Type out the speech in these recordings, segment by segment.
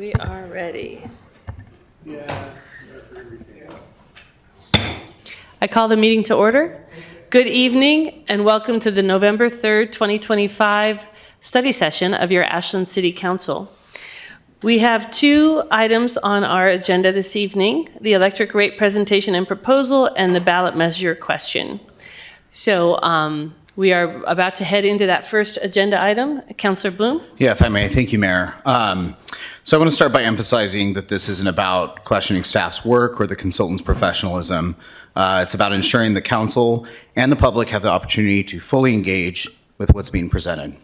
We are ready. I call the meeting to order. Good evening and welcome to the November 3rd, 2025 study session of your Ashland City Council. We have two items on our agenda this evening, the electric rate presentation and proposal and the ballot measure question. So we are about to head into that first agenda item. Councilor Bloom? Yeah, if I may. Thank you, Mayor. So I want to start by emphasizing that this isn't about questioning staff's work or the consultant's professionalism. It's about ensuring the council and the public have the opportunity to fully engage with what's being presented.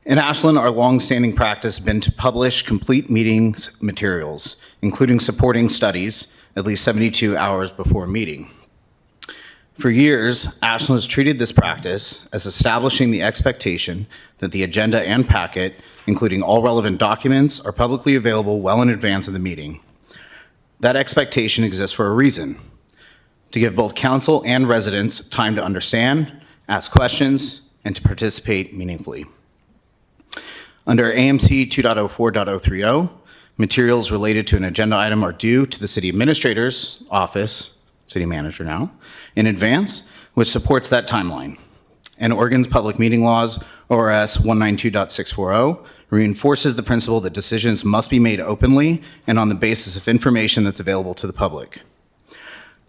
In Ashland, our longstanding practice has been to publish complete meetings materials, including supporting studies, at least 72 hours before a meeting. For years, Ashland has treated this practice as establishing the expectation that the agenda and packet, including all relevant documents, are publicly available well in advance of the meeting. That expectation exists for a reason: to give both council and residents time to understand, ask questions, and to participate meaningfully. Under AMC 2.04.030, materials related to an agenda item are due to the city administrator's office, city manager now, in advance, which supports that timeline. And Oregon's public meeting laws, ORS 192.640, reinforces the principle that decisions must be made openly and on the basis of information that's available to the public.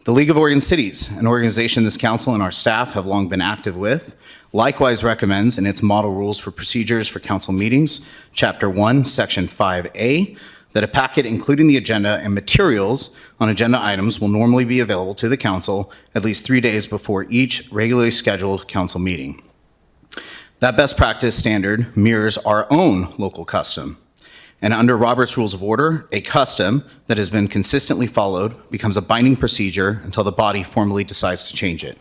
The League of Oregon Cities, an organization this council and our staff have long been active with, likewise recommends in its model rules for procedures for council meetings, Chapter 1, Section 5A, that a packet including the agenda and materials on agenda items will normally be available to the council at least 3 days before each regularly scheduled council meeting. That best practice standard mirrors our own local custom. And under Robert's Rules of Order, a custom that has been consistently followed becomes a binding procedure until the body formally decides to change it.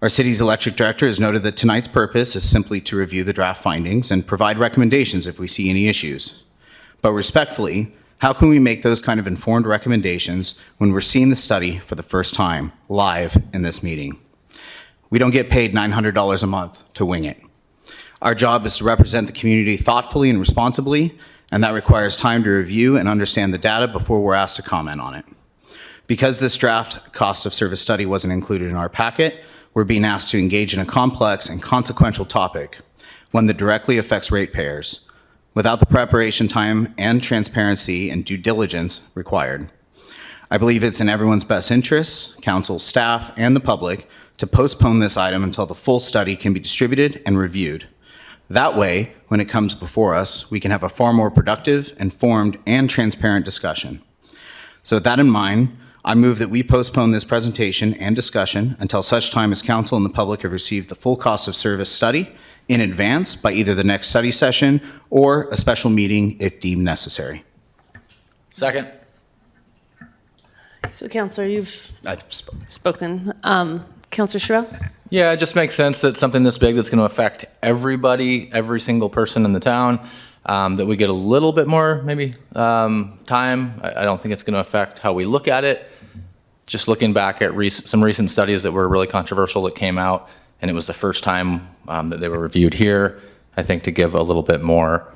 Our city's electric director has noted that tonight's purpose is simply to review the draft findings and provide recommendations if we see any issues. But respectfully, how can we make those kind of informed recommendations when we're seeing the study for the first time live in this meeting? We don't get paid $900 a month to wing it. Our job is to represent the community thoughtfully and responsibly, and that requires time to review and understand the data before we're asked to comment on it. Because this draft cost of service study wasn't included in our packet, we're being asked to engage in a complex and consequential topic, one that directly affects ratepayers, without the preparation time and transparency and due diligence required. I believe it's in everyone's best interests, council, staff, and the public, to postpone this item until the full study can be distributed and reviewed. That way, when it comes before us, we can have a far more productive, informed, and transparent discussion. So with that in mind, I move that we postpone this presentation and discussion until such time as council and the public have received the full cost of service study in advance by either the next study session or a special meeting if deemed necessary. Second. So, Councilor, you've I've spoken. Councilor Sherrill? Yeah, it just makes sense that something this big that's going to affect everybody, every single person in the town, that we get a little bit more maybe time. I don't think it's going to affect how we look at it. Just looking back at some recent studies that were really controversial that came out, and it was the first time that they were reviewed here, I think to give a little bit more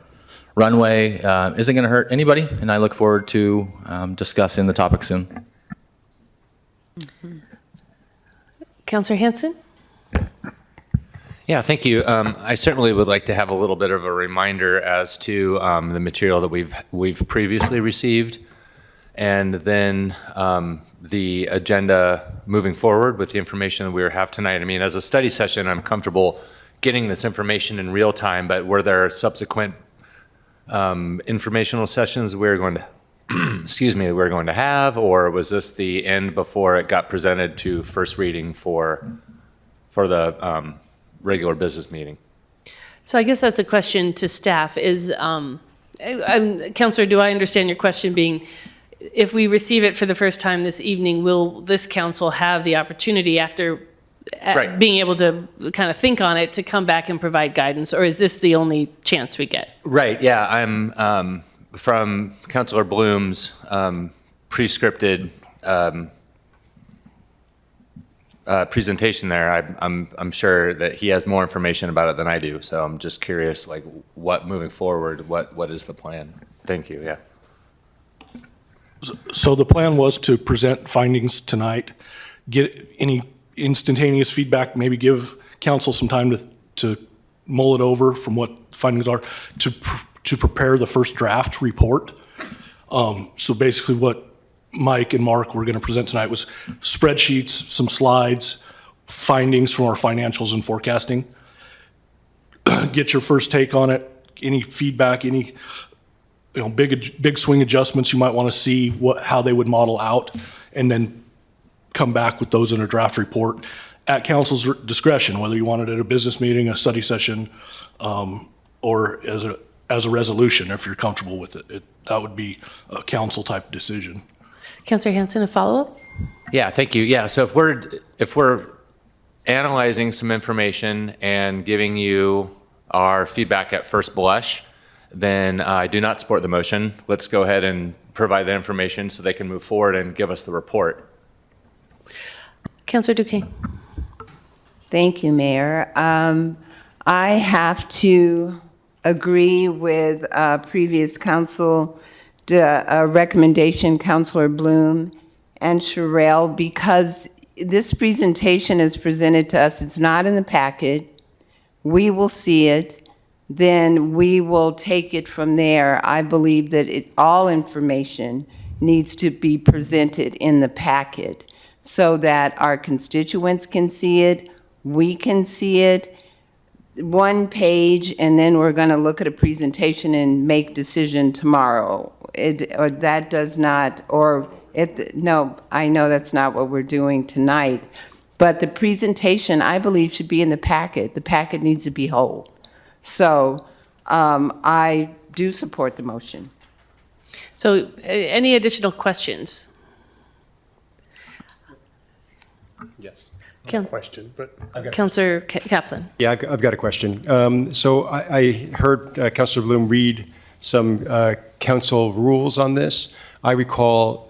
runway isn't going to hurt anybody, and I look forward to discussing the topic soon. Mm-hmm. Councilor Hanson? Yeah, thank you. I certainly would like to have a little bit of a reminder as to the material that we've previously received, and then the agenda moving forward with the information that we have tonight. I mean, as a study session, I'm comfortable getting this information in real time, but were there subsequent informational sessions we're going to we're going to have, or was this the end before it got presented to first reading for the regular business meeting? So I guess that's a question to staff is, Councilor, do I understand your question being, if we receive it for the first time this evening, will this council have the opportunity after Right. being able to kind of think on it to come back and provide guidance, or is this the only chance we get? Right, yeah, I'm from Councilor Bloom's pre-scripted presentation there, I'm sure that he has more information about it than I do. So I'm just curious, like, what moving forward, what is the plan? Thank you. Yeah. So the plan was to present findings tonight, get any instantaneous feedback, maybe give council some time to mull it over from what findings are, to prepare the first draft report. So basically what Mike and Mark were going to present tonight was spreadsheets, some slides, findings from our financials and forecasting. Get your first take on it, any feedback, any big swing adjustments you might want to see, how they would model out, and then come back with those in a draft report at council's discretion, whether you want it at a business meeting, a study session, or as a resolution, if you're comfortable with it. That would be a council type decision. Councilor Hanson, a follow-up? Yeah, thank you. Yeah, so if we're analyzing some information and giving you our feedback at first blush, then I do not support the motion. Let's go ahead and provide that information so they can move forward and give us the report. Councilor Duquesne. Thank you, Mayor. I have to agree with previous council recommendation, Councilor Bloom and Sherrill, because this presentation is presented to us. It's not in the packet. We will see it. Then we will take it from there. I believe that all information needs to be presented in the packet so that our constituents can see it, we can see it, one page, and then we're going to look at a presentation and make decision tomorrow. No, I know that's not what we're doing tonight. But the presentation, I believe, should be in the packet. The packet needs to be whole. So I do support the motion. So any additional questions? Yes. Coun- Question, but I've got. Councilor Kaplan. Yeah, I've got a question. So I heard Councilor Bloom read some council rules on this. I recall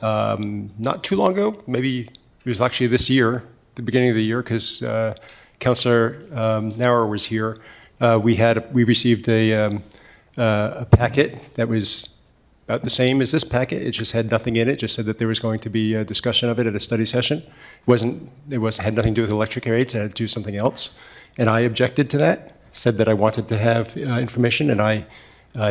not too long ago, maybe it was actually this year, the beginning of the year, because Councilor Nauer was here. We received a packet that was about the same as this packet. It just had nothing in it. Just said that there was going to be a discussion of it at a study session. Had nothing to do with electric rates. It had to do with something else. And I objected to that. Said that I wanted to have information, and I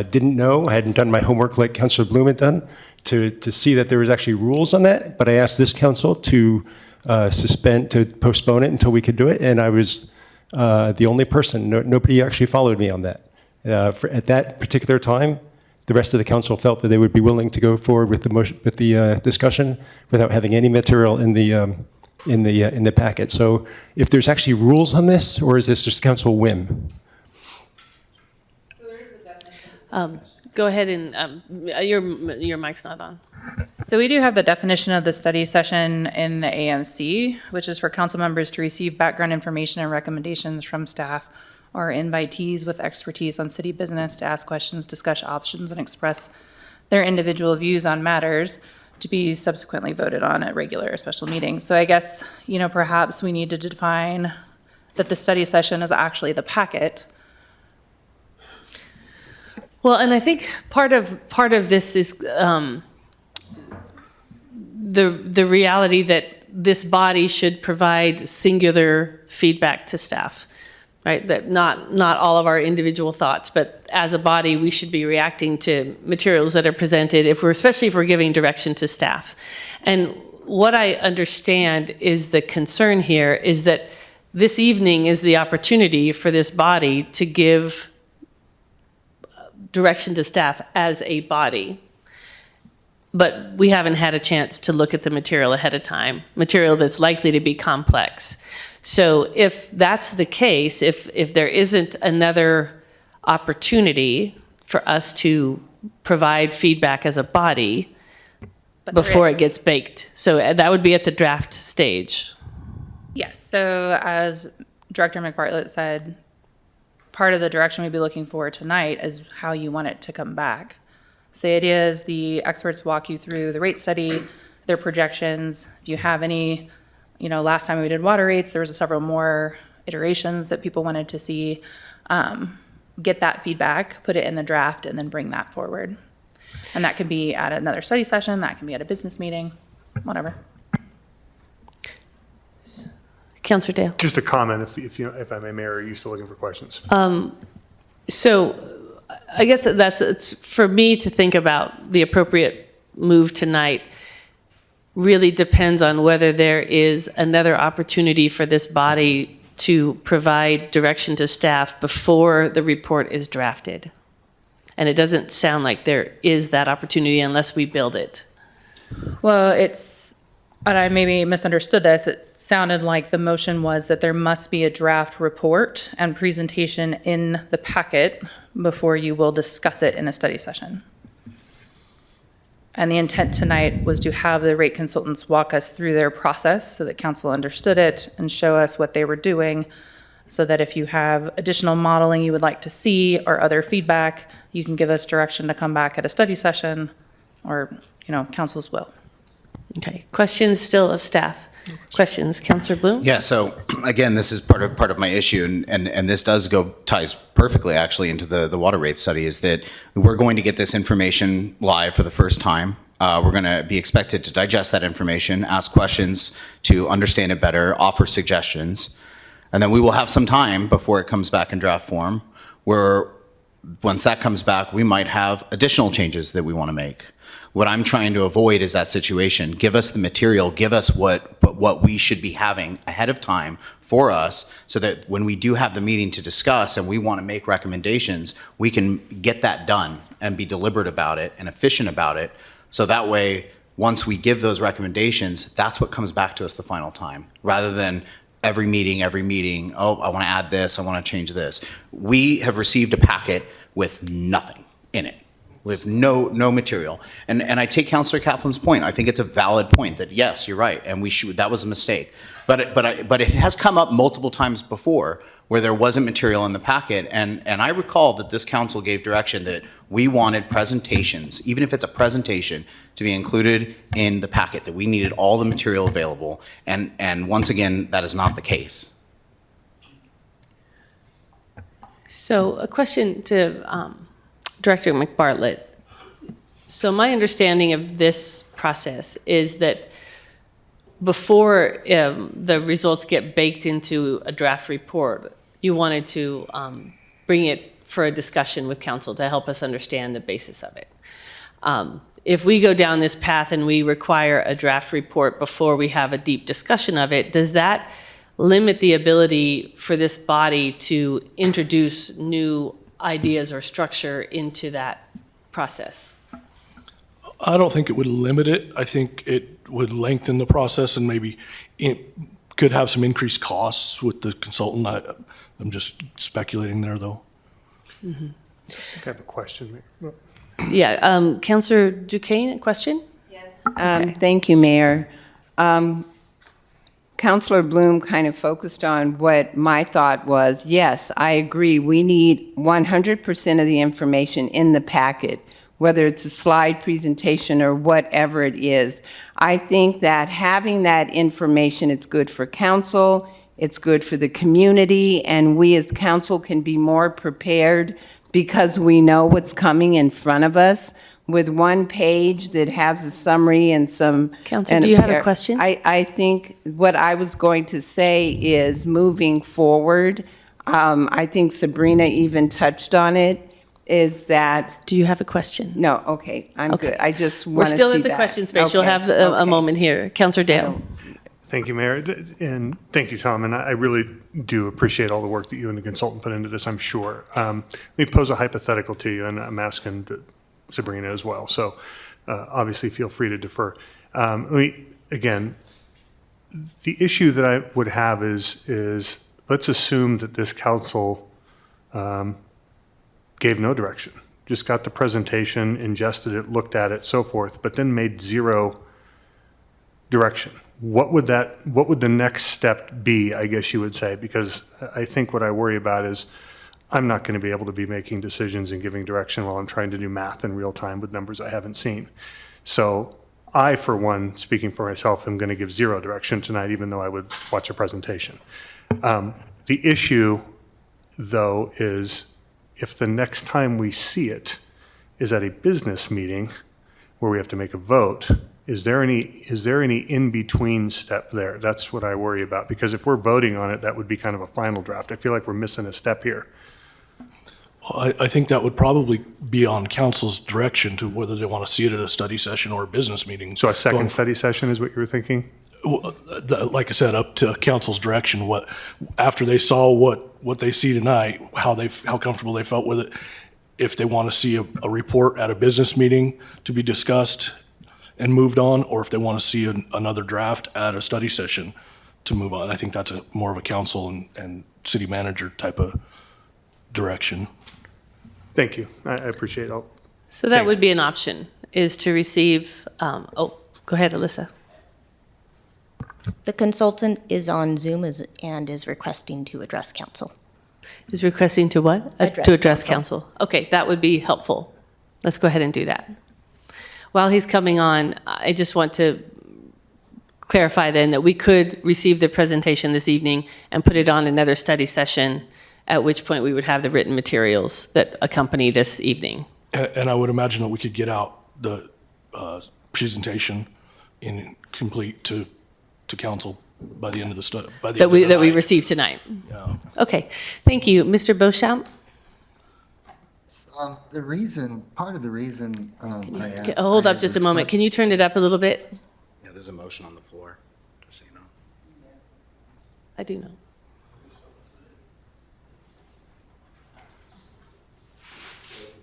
didn't know. I hadn't done my homework like Councilor Bloom had done to see that there was actually rules on that. But I asked this council to postpone it until we could do it, and I was the only person. Nobody actually followed me on that. At that particular time, the rest of the council felt that they would be willing to go forward with the discussion without having any material in the packet. So, if there's actually rules on this, or is this just council whim? Go ahead and your mic's not on. So we do have the definition of the study session in the AMC, which is for council members to receive background information and recommendations from staff or invitees with expertise on city business to ask questions, discuss options, and express their individual views on matters to be subsequently voted on at regular or special meetings. So I guess, perhaps we need to define that the study session is actually the packet. Well, and I think part of this is the reality that this body should provide singular feedback to staff, right? That not all of our individual thoughts, but as a body, we should be reacting to materials that are presented, especially if we're giving direction to staff. And what I understand is the concern here is that this evening is the opportunity for this body to give direction to staff as a body. But we haven't had a chance to look at the material ahead of time, material that's likely to be complex. So if that's the case, if there isn't another opportunity for us to provide feedback as a body before it gets baked. So that would be at the draft stage. Yes, so as Director McBartlett said, part of the direction we'd be looking for tonight is how you want it to come back. So the idea is the experts walk you through the rate study, their projections. If you have any last time we did water rates, there was several more iterations that people wanted to see. Get that feedback, put it in the draft, and then bring that forward. And that could be at another study session, that can be at a business meeting, whatever. Councillor Dale. Just a comment, if I may, Mayor, are you still looking for questions? So I guess it's for me to think about the appropriate move tonight really depends on whether there is another opportunity for this body to provide direction to staff before the report is drafted. And it doesn't sound like there is that opportunity unless we build it. Well, and I maybe misunderstood this, it sounded like the motion was that there must be a draft report and presentation in the packet before you will discuss it in a study session. And the intent tonight was to have the rate consultants walk us through their process so that council understood it and show us what they were doing, so that if you have additional modeling you would like to see or other feedback, you can give us direction to come back at a study session or, council's will. Okay, questions still of staff? Questions, Councillor Bloom? Yeah, so again, this is part of my issue, and this ties perfectly actually into the water rate study, is that we're going to get this information live for the first time. We're going to be expected to digest that information, ask questions to understand it better, offer suggestions, and then we will have some time before it comes back in draft form, where once that comes back, we might have additional changes that we want to make. What I'm trying to avoid is that situation. Give us the material, give us what we should be having ahead of time for us, so that when we do have the meeting to discuss and we want to make recommendations, we can get that done and be deliberate about it and efficient about it. So that way, once we give those recommendations, that's what comes back to us the final time, rather than every meeting, oh, I want to add this, I want to change this. We have received a packet with nothing in it. We have no material. And I take Councillor Kaplan's point. I think it's a valid point that, yes, you're right, and that was a mistake. But it has come up multiple times before where there wasn't material in the packet, and I recall that this council gave direction that we wanted presentations, even if it's a presentation, to be included in the packet, that we needed all the material available, and once again, that is not the case. So a question to Director McBartlett. So my understanding of this process is that before the results get baked into a draft report, you wanted to bring it for a discussion with council to help us understand the basis of it. If we go down this path and we require a draft report before we have a deep discussion of it, does that limit the ability for this body to introduce new ideas or structure into that process? I don't think it would limit it. I think it would lengthen the process and maybe it could have some increased costs with the consultant. I'm just speculating there, though. I think I have a question, Mayor. Yeah, Councillor Duquesne, a question? Yes. Thank you, Mayor. Councillor Bloom kind of focused on what my thought was. Yes, I agree. We need 100% of the information in the packet, whether it's a slide presentation or whatever it is. I think that having that information, it's good for council, it's good for the community, and we as council can be more prepared because we know what's coming in front of us. With one page that has a summary and some... Council, do you have a question? I think what I was going to say is moving forward, I think Sabrina even touched on it, is that... Do you have a question? No, okay, I'm Okay. good. I just We're want to see that. still at the question space. You'll Okay, have a okay. moment here. Councillor Dale. Thank you, Mayor, and thank you, Tom, and I really do appreciate all the work that you and the consultant put into this, I'm sure. Let me pose a hypothetical to you, and I'm asking Sabrina as well, so obviously feel free to defer. Again, the issue that I would have is let's assume that this council gave no direction, just got the presentation, ingested it, looked at it, so forth, but then made zero direction. What would the next step be, I guess you would say? Because I think what I worry about is I'm not going to be able to be making decisions and giving direction while I'm trying to do math in real time with numbers I haven't seen. So I, for one, speaking for myself, am going to give zero direction tonight, even though I would watch a presentation. The issue, though, is if the next time we see it is at a business meeting where we have to make a vote, is there any in-between step there? That's what I worry about, because if we're voting on it, that would be kind of a final draft. I feel like we're missing a step here. Well, I think that would probably be on council's direction to whether they want to see it at a study session or a business meeting. So a second study session is what you were thinking? Like I said, up to council's direction, after they saw what they see tonight, how comfortable they felt with it, if they want to see a report at a business meeting to be discussed and moved on, or if they want to see another draft at a study session to move on. I think that's more of a council and city manager type of direction. Thank you. I appreciate it. So that Thanks. would be an option, is to receive, go ahead, Alyssa. The consultant is on Zoom and is requesting to address council. Is requesting to what? Address To address council. council. Okay, that would be helpful. Let's go ahead and do that. While he's coming on, I just want to clarify then that we could receive the presentation this evening and put it on another study session, at which point we would have the written materials that accompany this evening. And I would imagine that we could get out the presentation in complete to council by the end of the study. That we received tonight. Yeah. Okay, thank you. Mr. Beauchamp? Part of the reason Hold up just a moment. Can you turn it up a little bit? Yeah, there's a motion on the floor, just so you know. I do know.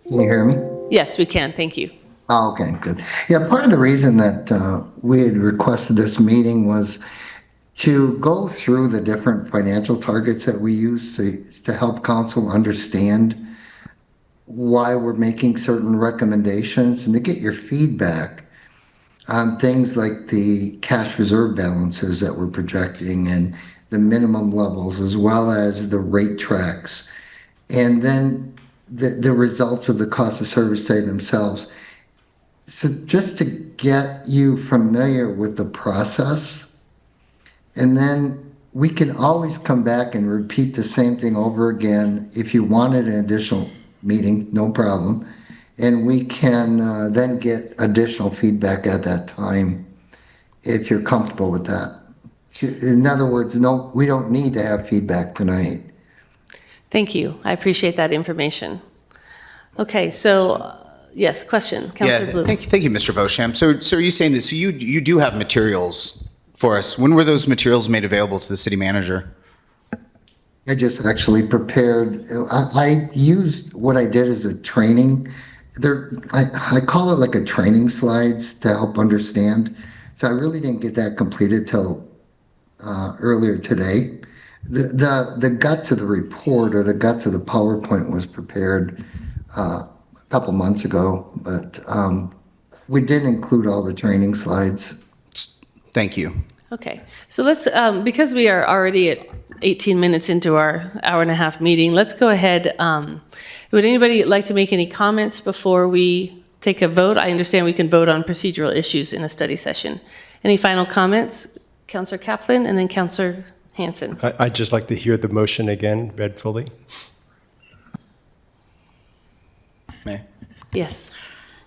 Can you hear me? Yes, we can. Thank you. Oh, okay, good. Yeah, part of the reason that we had requested this meeting was to go through the different financial targets that we use to help council understand why we're making certain recommendations and to get your feedback on things like the cash reserve balances that we're projecting and the minimum levels, as well as the rate tracks, and then the results of the cost of service study themselves. So just to get you familiar with the process, and then we can always come back and repeat the same thing over again. If you wanted an additional meeting, no problem. And we can then get additional feedback at that time if you're comfortable with that. In other words, no, we don't need to have feedback tonight. Thank you. I appreciate that information. Okay, so yes, question, Councilor Blue. Thank you, Mr. Beauchamp. So are you saying that, so you do have materials for us? When were those materials made available to the city manager? I just actually prepared, I used what I did as a training. I call it like a training slides to help understand. So I really didn't get that completed till earlier today. The guts of the report or the guts of the PowerPoint was prepared a couple months ago, but we did include all the training slides. Thank you. Okay, so let's, because we are already at 18 minutes into our hour-and-a-half meeting, let's go ahead. Would anybody like to make any comments before we take a vote? I understand we can vote on procedural issues in a study session. Any final comments? Councilor Kaplan and then Councilor Hanson. I'd just like to hear the motion again, read fully. May? Yes.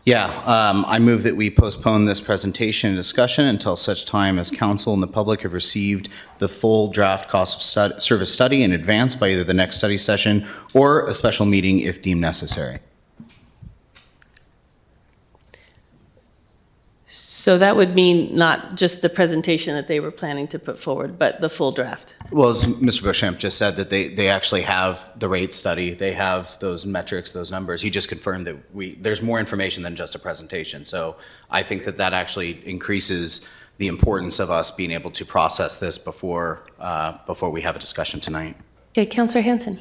Yeah, I move that we postpone this presentation and discussion until such time as council and the public have received the full draft cost of service study in advance by either the next study session or a special meeting if deemed necessary. So that would mean not just the presentation that they were planning to put forward, but the full draft. Well, as Mr. Beauchamp just said, that they actually have the rate study, they have those metrics, those numbers. He just confirmed that there's more information than just a presentation. So I think that actually increases the importance of us being able to process this before we have a discussion tonight. Okay, Councilor Hanson.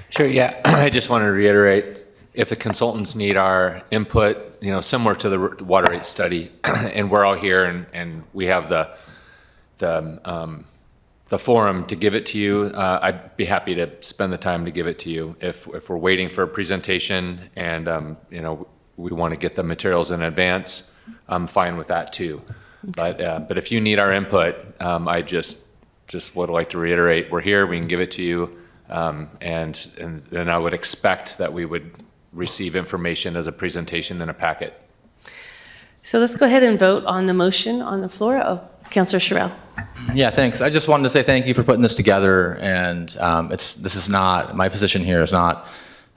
Sure, yeah. I just want to reiterate, if the consultants need our input, similar to the water rate study, and we're all here and we have the forum to give it to you, I'd be happy to spend the time to give it to you. If we're waiting for a presentation and we want to get the materials in advance, I'm fine with that too. But if you need our input, I just would like to reiterate, we're here, we can give it to you. And then I would expect that we would receive information as a presentation in a packet. So let's go ahead and vote on the motion on the floor. Oh, Councilor Sherrill. Yeah, thanks. I just wanted to say thank you for putting this together, and this is not, my position here is not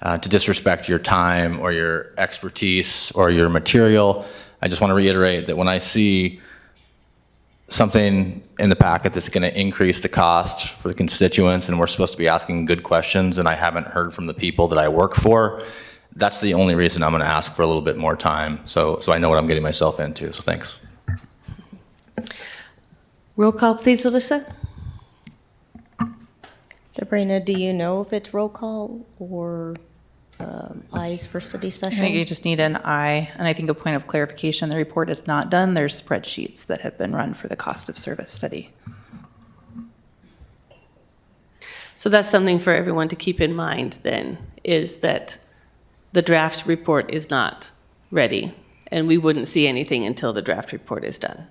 to disrespect your time or your expertise or your material. I just want to reiterate that when I see something in the packet that's going to increase the cost for the constituents, and we're supposed to be asking good questions, and I haven't heard from the people that I work for, that's the only reason I'm going to ask for a little bit more time, so I know what I'm getting myself into, so thanks. Roll call, please, Alyssa. Sabrina, do you know if it's roll call or ayes for study I session? think you just need an aye, and I think a point of clarification, the report is not done. There's spreadsheets that have been run for the cost of service study. So that's something for everyone to keep in mind then, is that the draft report is not ready, and we wouldn't see anything until the draft report is done.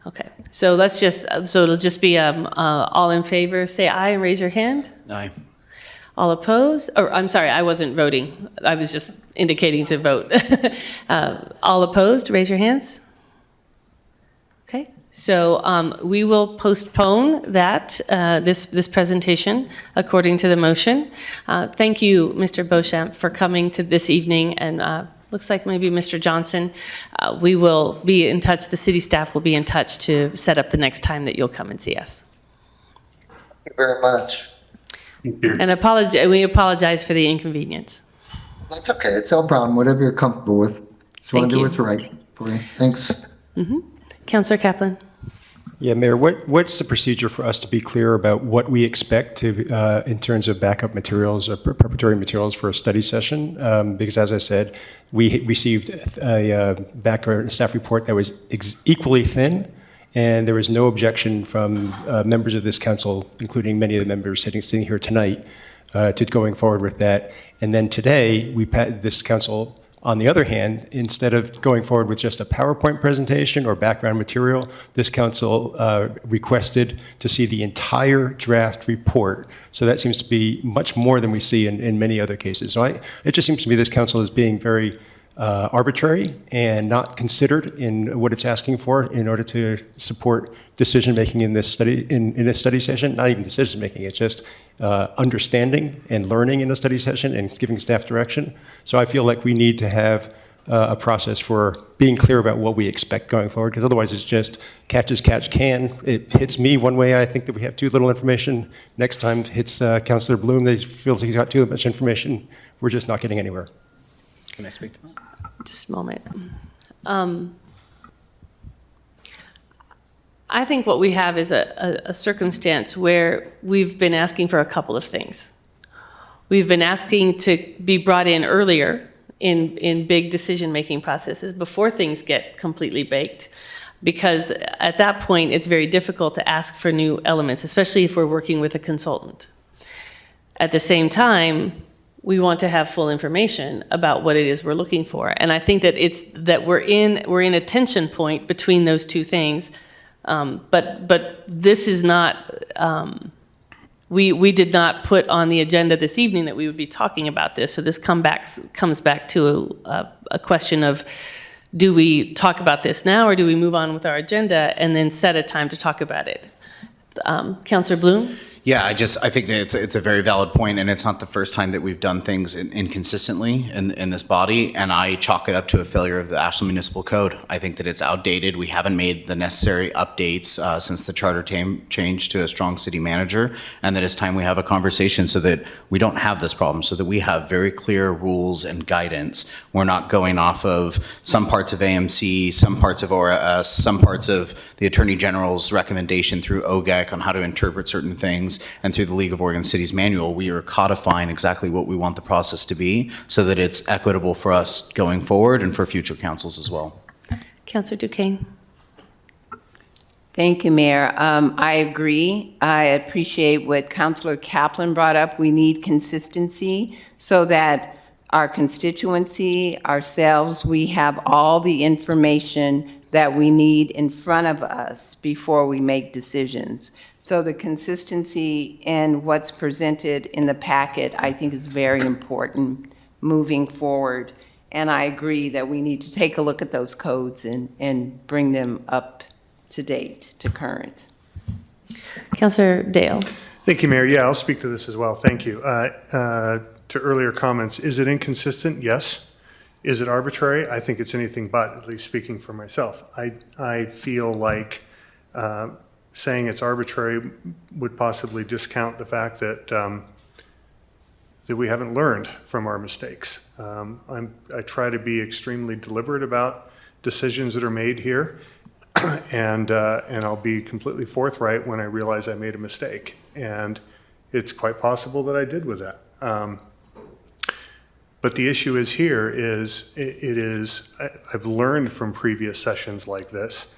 Okay, so it'll just be all in favor, say aye and raise your hand. Aye. All opposed? Or, I'm sorry, I wasn't voting. I was just indicating to vote. All opposed, raise your hands. Okay, so we will postpone that, this presentation according to the motion. Thank you, Mr. Beauchamp, for coming to this evening, and looks like maybe Mr. Johnson. We will be in touch, the city staff will be in touch to set up the next time that you'll come and see us. Thank you very much. And we apologize for the inconvenience. That's okay. It's no problem. Whatever you're comfortable with. Just want Thank to do you. what's right for you. Thanks. Councilor Kaplan. Yeah, Mayor, what's the procedure for us to be clear about what we expect to, in terms of backup materials or preparatory materials for a study session? Because as I said, we received a background staff report that was equally thin, and there was no objection from members of this council, including many of the members sitting here tonight, to going forward with that. And then today, this council, on the other hand, instead of going forward with just a PowerPoint presentation or background material, this council requested to see the entire draft report. So that seems to be much more than we see in many other cases. So it just seems to me this council is being very arbitrary and not considered in what it's asking for in order to support decision-making in this study, in a study session. Not even decision-making, it's just understanding and learning in a study session and giving staff direction. So I feel like we need to have a process for being clear about what we expect going forward, because otherwise it's just catch as catch can. It hits me one way, I think that we have too little information. Next time it hits Councilor Bloom, he feels like he's got too much information. We're just not getting anywhere. Can I speak to that? Just a moment. I think what we have is a circumstance where we've been asking for a couple of things. We've been asking to be brought in earlier in big decision-making processes before things get completely baked, because at that point, it's very difficult to ask for new elements, especially if we're working with a consultant. At the same time, we want to have full information about what it is we're looking for. And I think that we're in a tension point between those two things. But this is not, we did not put on the agenda this evening that we would be talking about this. So this comes back to a question of, do we talk about this now, or do we move on with our agenda and then set a time to talk about it? Councilor Bloom? Yeah, I think that it's a very valid point, and it's not the first time that we've done things inconsistently in this body, and I chalk it up to a failure of the Ashland Municipal Code. I think that it's outdated. We haven't made the necessary updates since the charter changed to a strong city manager, and that it's time we have a conversation so that we don't have this problem, so that we have very clear rules and guidance. We're not going off of some parts of AMC, some parts of ORS, some parts of the Attorney General's recommendation through OGEC on how to interpret certain things, and through the League of Oregon Cities manual. We are codifying exactly what we want the process to be so that it's equitable for us going forward and for future councils as well. Councilor Duquesne. Thank you, Mayor. I agree. I appreciate what Councilor Kaplan brought up. We need consistency so that our constituency, ourselves, we have all the information that we need in front of us before we make decisions. So the consistency in what's presented in the packet, I think, is very important moving forward. And I agree that we need to take a look at those codes and bring them up to date, to current. Councillor Dale. Thank you, Mayor. Yeah, I'll speak to this as well. Thank you. To earlier comments, is it inconsistent? Yes. Is it arbitrary? I think it's anything but, at least speaking for myself. I feel like saying it's arbitrary would possibly discount the fact that that we haven't learned from our mistakes. I try to be extremely deliberate about decisions that are made here, and I'll be completely forthright when I realize I made a mistake. And it's quite possible that I did with that. But the issue is here is, I've learned from previous sessions like this,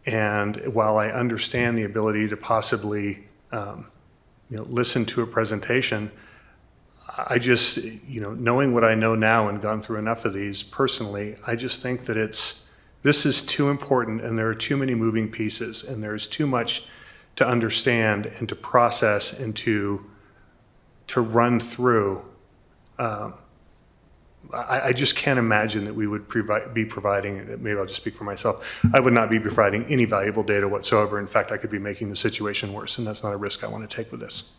and while I understand the ability to possibly, listen to a presentation, I just, knowing what I know now and gone through enough of these personally, I just think that this is too important, and there are too many moving pieces, and there's too much to understand and to process and to run through. I just can't imagine that we would be providing, maybe I'll just speak for myself, I would not be providing any valuable data whatsoever. In fact, I could be making the situation worse, and that's not a risk I want to take with this.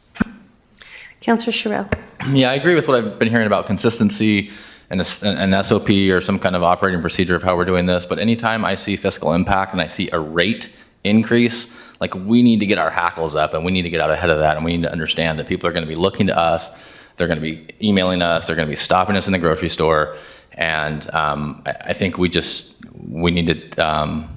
Councillor Sherrill. Yeah, I agree with what I've been hearing about consistency and an SOP or some kind of operating procedure of how we're doing this. But anytime I see fiscal impact and I see a rate increase, like, we need to get our hackles up and we need to get out ahead of that. And we need to understand that people are going to be looking to us. They're going to be emailing us. They're going to be stopping us in the grocery store. And I think we need to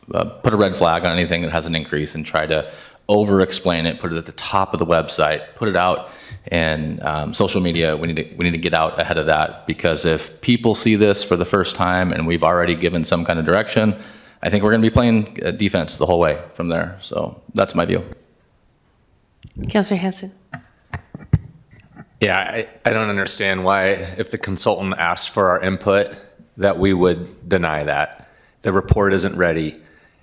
put a red flag on anything that has an increase and try to over-explain it, put it at the top of the website, put it out in social media. We need to get out ahead of that, because if people see this for the first time and we've already given some kind of direction, I think we're going to be playing defense the whole way from there. So that's my view. Councillor Hanson. Yeah, I don't understand why, if the consultant asked for our input, that we would deny that. The report isn't ready.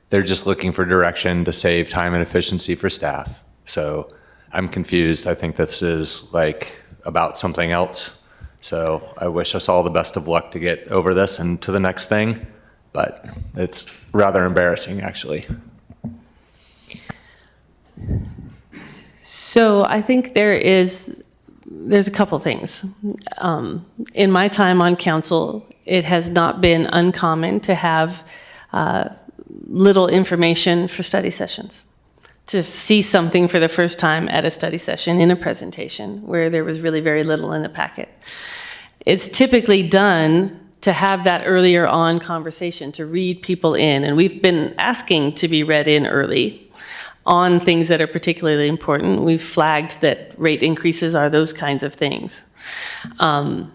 They're just looking for direction to save time and efficiency for staff. So I'm confused. I think this is about something else. So I wish us all the best of luck to get over this and to the next thing, but it's rather embarrassing, actually. So I think there's a couple things. In my time on council, it has not been uncommon to have little information for study sessions, to see something for the first time at a study session in a presentation where there was really very little in the packet. It's typically done to have that earlier on conversation, to read people in, and we've been asking to be read in early on things that are particularly important. We've flagged that rate increases are those kinds of things. I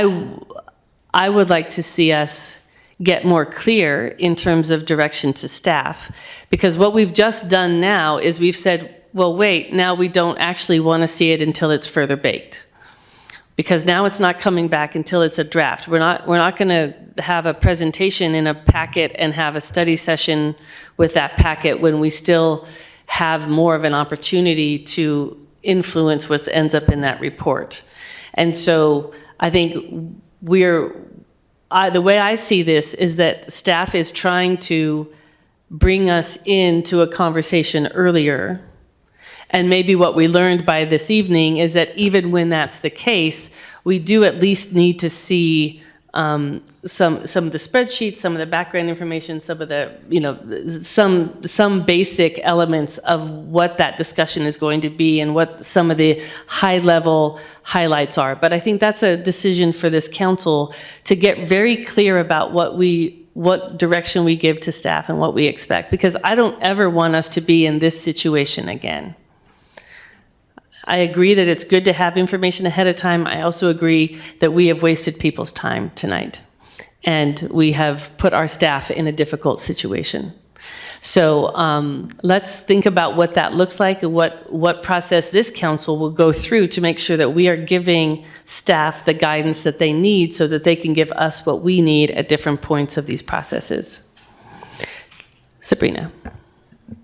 would like to see us get more clear in terms of direction to staff, because what we've just done now is we've said, well, wait, now we don't actually want to see it until it's further baked, because now it's not coming back until it's a draft. We're not going to have a presentation in a packet and have a study session with that packet when we still have more of an opportunity to influence what ends up in that report. And so I think the way I see this is that staff is trying to bring us into a conversation earlier. And maybe what we learned by this evening is that even when that's the case, we do at least need to see some of the spreadsheets, some of the background information, some of the, some basic elements of what that discussion is going to be and what some of the high-level highlights are. But I think that's a decision for this council to get very clear about what direction we give to staff and what we expect, because I don't ever want us to be in this situation again. I agree that it's good to have information ahead of time. I also agree that we have wasted people's time tonight, and we have put our staff in a difficult situation. So let's think about what that looks like and what process this council will go through to make sure that we are giving staff the guidance that they need so that they can give us what we need at different points of these processes. Sabrina.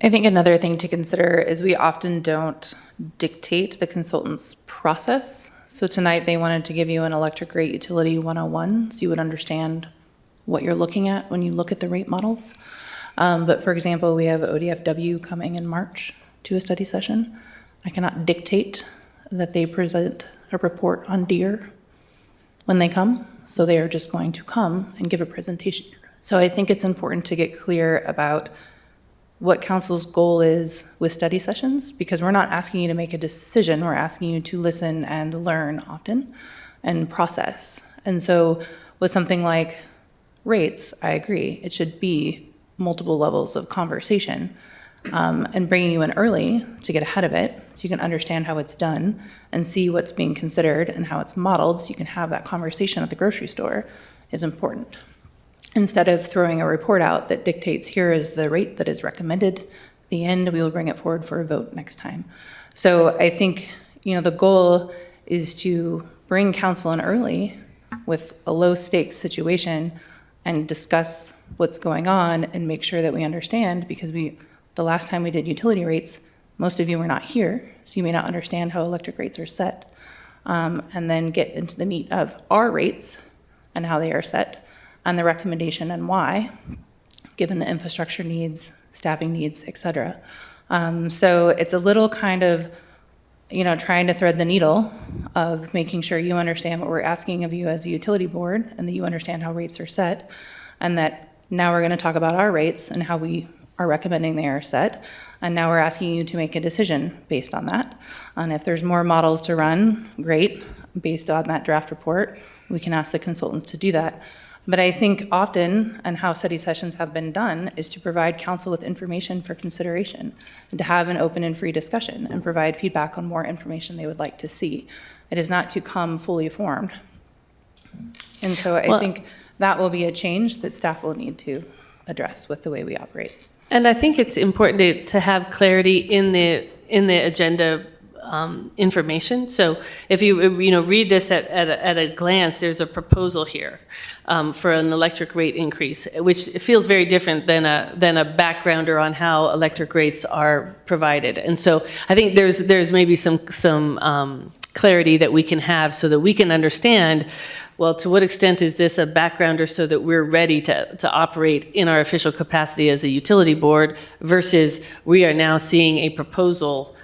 I think another thing to consider is we often don't dictate the consultant's process. So tonight they wanted to give you an electric rate utility 101, so you would understand what you're looking at when you look at the rate models. But for example, we have ODFW coming in March to a study session. I cannot dictate that they present a report on deer when they come, so they are just going to come and give a presentation. So I think it's important to get clear about what council's goal is with study sessions, because we're not asking you to make a decision, we're asking you to listen and learn often and process. And so with something like rates, I agree, it should be multiple levels of conversation, and bringing you in early to get ahead of it so you can understand how it's done and see what's being considered and how it's modeled so you can have that conversation at the grocery store is important. Instead of throwing a report out that dictates here is the rate that is recommended, at the end we will bring it forward for a vote next time. So I think, the goal is to bring council in early with a low stakes situation and discuss what's going on and make sure that we understand, because the last time we did utility rates, most of you were not here, so you may not understand how electric rates are set, and then get into the meat of our rates and how they are set, and the recommendation and why, given the infrastructure needs, staffing needs, et cetera. So it's a little kind of, trying to thread the needle of making sure you understand what we're asking of you as a utility board and that you understand how rates are set, and that now we're going to talk about our rates and how we are recommending they are set. And now we're asking you to make a decision based on that. And if there's more models to run, great, based on that draft report, we can ask the consultants to do that. But I think often, and how study sessions have been done, is to provide council with information for consideration and to have an open and free discussion and provide feedback on more information they would like to see. It is not to come fully formed. And so I think that will be a change that staff will need to address with the way we operate. And I think it's important to have clarity in the agenda information. So if you read this at a glance, there's a proposal here for an electric rate increase, which feels very different than a backgrounder on how electric rates are provided. And so I think there's maybe some clarity that we can have so that we can understand, well, to what extent is this a backgrounder so that we're ready to operate in our official capacity as a utility board versus we are now seeing a proposal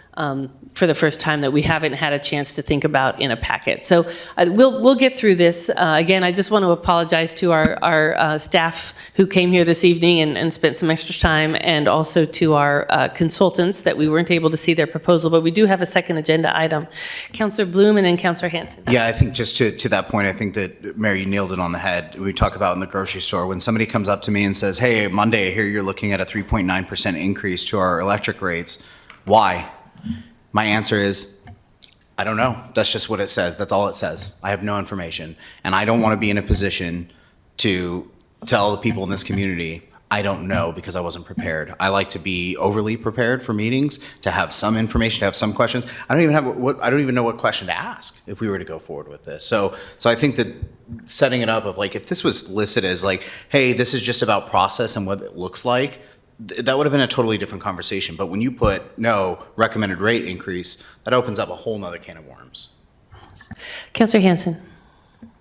for the first time that we haven't had a chance to think about in a packet. So we'll get through this. Again, I just want to apologize to our staff who came here this evening and spent some extra time, and also to our consultants that we weren't able to see their proposal, but we do have a second agenda item. Councilor Bloom and then Councilor Hanson. Yeah, I think just to that point, I think that, Mary, you nailed it on the head. We talk about in the grocery store, when somebody comes up to me and says, hey, Monday, I hear you're looking at a 3.9% increase to our electric rates. Why? My answer is, I don't know. That's just what it says. That's all it says. I have no information. And I don't want to be in a position to tell the people in this community, I don't know, because I wasn't prepared. I like to be overly prepared for meetings, to have some information, to have some questions. I don't even know what question to ask if we were to go forward with this. So I think that setting it up of like, if this was listed as like, hey, this is just about process and what it looks like, that would have been a totally different conversation. But when you put no recommended rate increase, that opens up a whole nother can of worms. Councilor Hanson.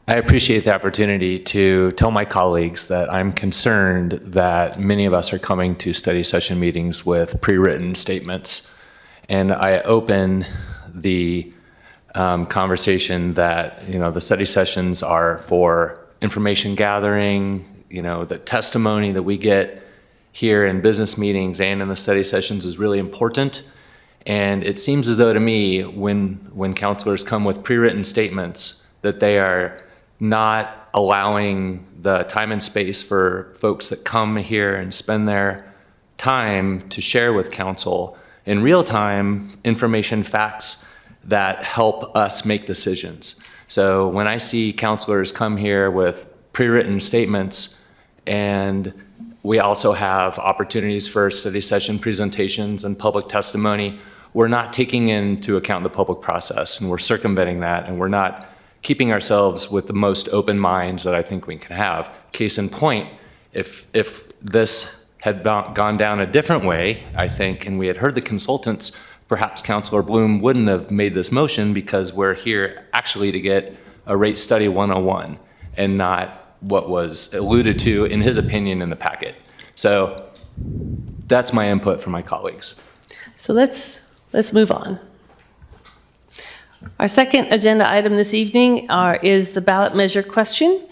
I appreciate the opportunity to tell my colleagues that I'm concerned that many of us are coming to study session meetings with pre-written statements. And I open the conversation that, the study sessions are for information gathering, the testimony that we get here in business meetings and in the study sessions is really important. And it seems as though to me, when counselors come with pre-written statements, that they are not allowing the time and space for folks that come here and spend their time to share with council in real time information, facts that help us make decisions. So when I see counselors come here with pre-written statements and We also have opportunities for study session presentations and public testimony. We're not taking into account the public process, and we're circumventing that, and we're not keeping ourselves with the most open minds that I think we can have. Case in point, if this had gone down a different way, I think, and we had heard the consultants, perhaps Councilor Bloom wouldn't have made this motion, because we're here actually to get a rate study 101 and not what was alluded to in his opinion in the packet. So that's my input from my colleagues. So let's move on. Our second agenda item this evening is the ballot measure question.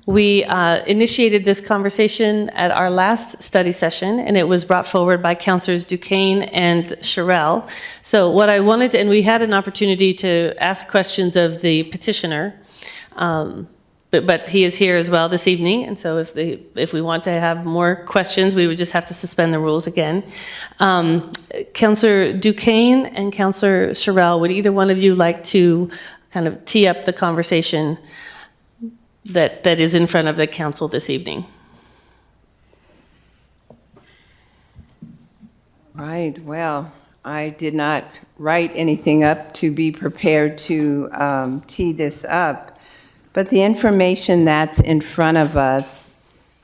We initiated this conversation at our last study session, and it was brought forward by Councilors Duquesne and Sherrill. So what I wanted, and we had an opportunity to ask questions of the petitioner, but he is here as well this evening, and so if we want to have more questions, we would just have to suspend the rules again. Councilor Duquesne and Councilor Sherrill, would either one of you like to kind of tee up the conversation that is in front of the council this evening? Right, well, I did not write anything up to be prepared to tee this up, but the information that's in front of us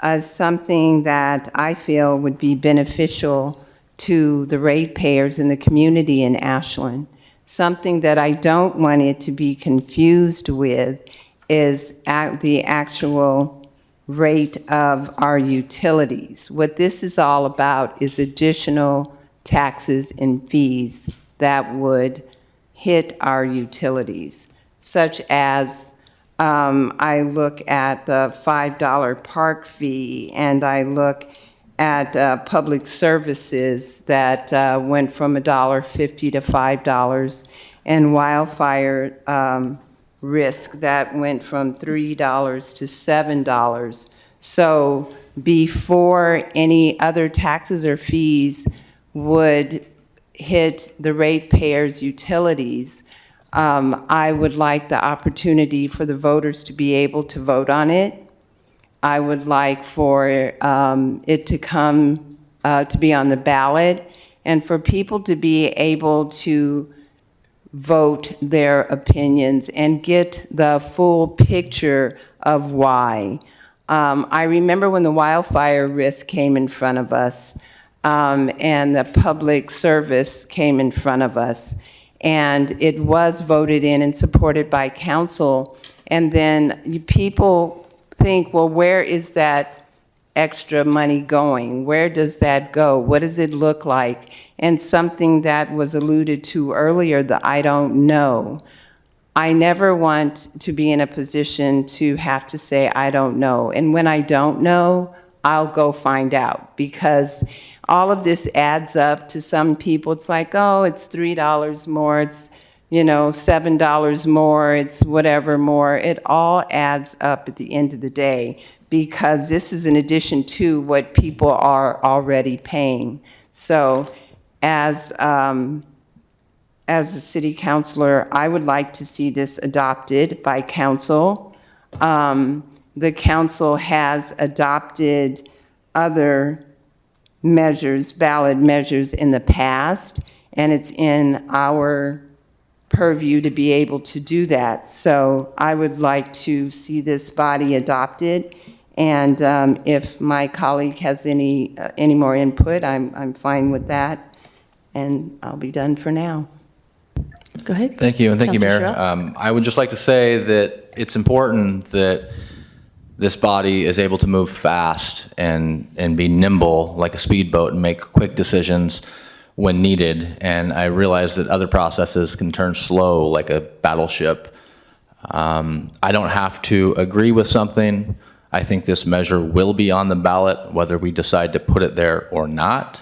is something that I feel would be beneficial to the ratepayers in the community in Ashland. Something that I don't want it to be confused with is the actual rate of our utilities. What this is all about is additional taxes and fees that would hit our utilities, such as I look at the $5 park fee, and I look at public services that went from $1.50 to $5, and wildfire risk that went from $3 to $7. So before any other taxes or fees would hit the ratepayers' utilities, I would like the opportunity for the voters to be able to vote on it. I would like for it to come to be on the ballot, and for people to be able to vote their opinions and get the full picture of why. I remember when the wildfire risk came in front of us, and the public service came in front of us, and it was voted in and supported by council, and then people think, well, where is that extra money going? Where does that go? What does it look like? And something that was alluded to earlier, the I don't know. I never want to be in a position to have to say I don't know. And when I don't know, I'll go find out, because all of this adds up to some people. It's like, oh, it's $3 more, it's, $7 more, it's whatever more. It all adds up at the end of the day, because this is in addition to what people are already paying. So as a city councilor, I would like to see this adopted by council. The council has adopted other measures, ballot measures in the past, and it's in our purview to be able to do that. So I would like to see this body adopted, and if my colleague has any more input, I'm fine with that, and I'll be done for now. Go ahead. Thank you, and thank you, Councilor Mayor. Sherrill. I would just like to say that it's important that this body is able to move fast and be nimble like a speedboat and make quick decisions when needed. And I realize that other processes can turn slow like a battleship. I don't have to agree with something. I think this measure will be on the ballot, whether we decide to put it there or not.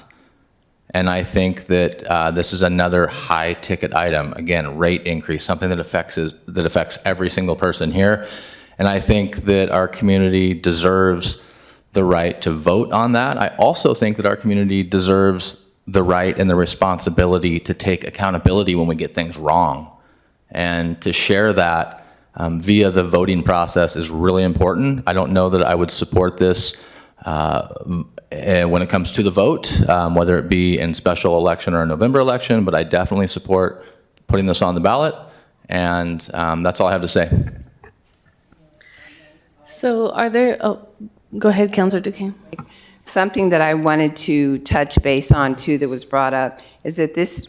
And I think that this is another high-ticket item. Again, rate increase, something that affects every single person here. And I think that our community deserves the right to vote on that. I also think that our community deserves the right and the responsibility to take accountability when we get things wrong. And to share that via the voting process is really important. I don't know that I would support this when it comes to the vote, whether it be in special election or a November election, but I definitely support putting this on the ballot, and that's all I have to say. So are there, oh, go ahead, Councilor Duquesne. Something that I wanted to touch base on too that was brought up is that this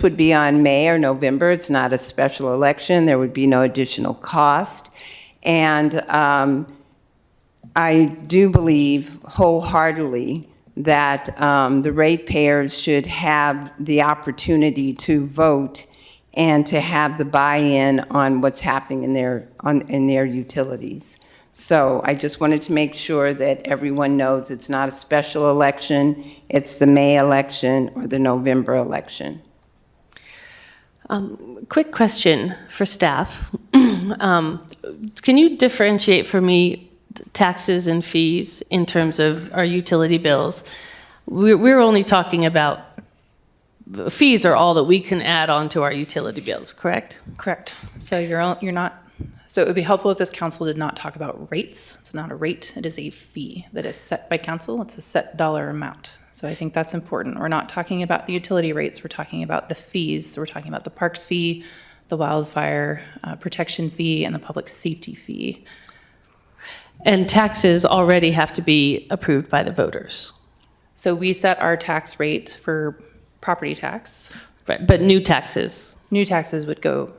would be on May or November. It's not a special election. There would be no additional cost. And I do believe wholeheartedly that the ratepayers should have the opportunity to vote and to have the buy-in on what's happening in their utilities. So I just wanted to make sure that everyone knows it's not a special election, it's the May election or the November election. Quick question for staff. Can you differentiate for me taxes and fees in terms of our utility bills? We're only talking about, fees are all that we can add on to our utility bills, correct? Correct. So you're not, so it would be helpful if this council did not talk about rates. It's not a rate, it is a fee that is set by council. It's a set dollar amount. So I think that's important. We're not talking about the utility rates, we're talking about the fees. So we're talking about the parks fee, the wildfire protection fee, and the public safety fee. And taxes already have to be approved by the voters. So we set our tax rate for property tax. Right, but new taxes. New taxes would go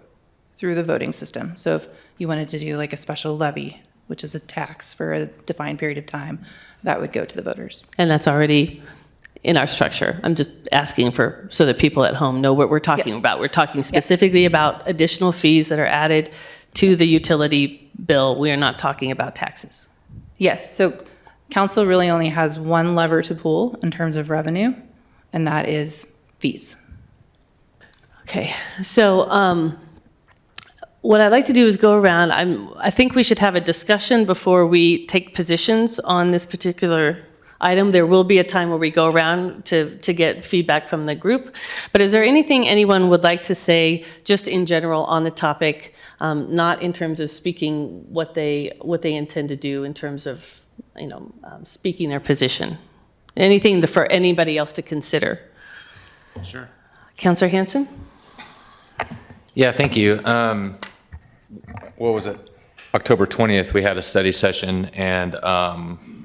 through the voting system. So if you wanted to do like a special levy, which is a tax for a defined period of time, that would go to the voters. And that's already in our structure. I'm just asking for, so that people at home know what we're talking Yes. about. We're talking specifically about additional fees that are added to the utility bill. We are not talking about taxes. Yes, so council really only has one lever to pull in terms of revenue, and that is fees. Okay, so what I'd like to do is go around. I think we should have a discussion before we take positions on this particular item. There will be a time where we go around to get feedback from the group. But is there anything anyone would like to say just in general on the topic, not in terms of speaking what they intend to do in terms of, speaking their position? Anything for anybody else to consider? Sure. Councilor Hanson? Yeah, thank you. What was it? October 20th, we had a study session, and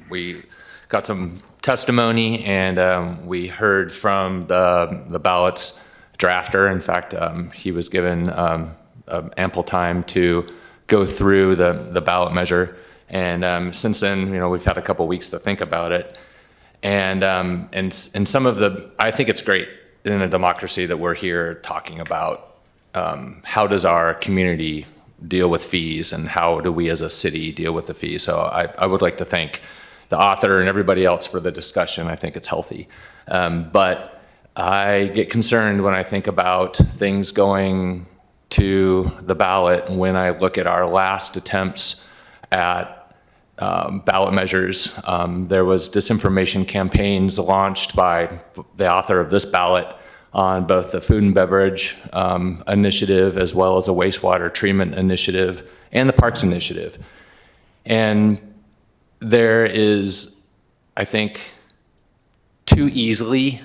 we got some testimony, and we heard from the ballots drafter. In fact, he was given ample time to go through the ballot measure. And since then, we've had a couple weeks to think about it. And some of I think it's great in a democracy that we're here talking about how does our community deal with fees, and how do we as a city deal with the fees. So I would like to thank the author and everybody else for the discussion. I think it's healthy. But I get concerned when I think about things going to the ballot, when I look at our last attempts at ballot measures. There was disinformation campaigns launched by the author of this ballot on both the food and beverage initiative, as well as a wastewater treatment initiative and the parks initiative. And there is, I think, too easily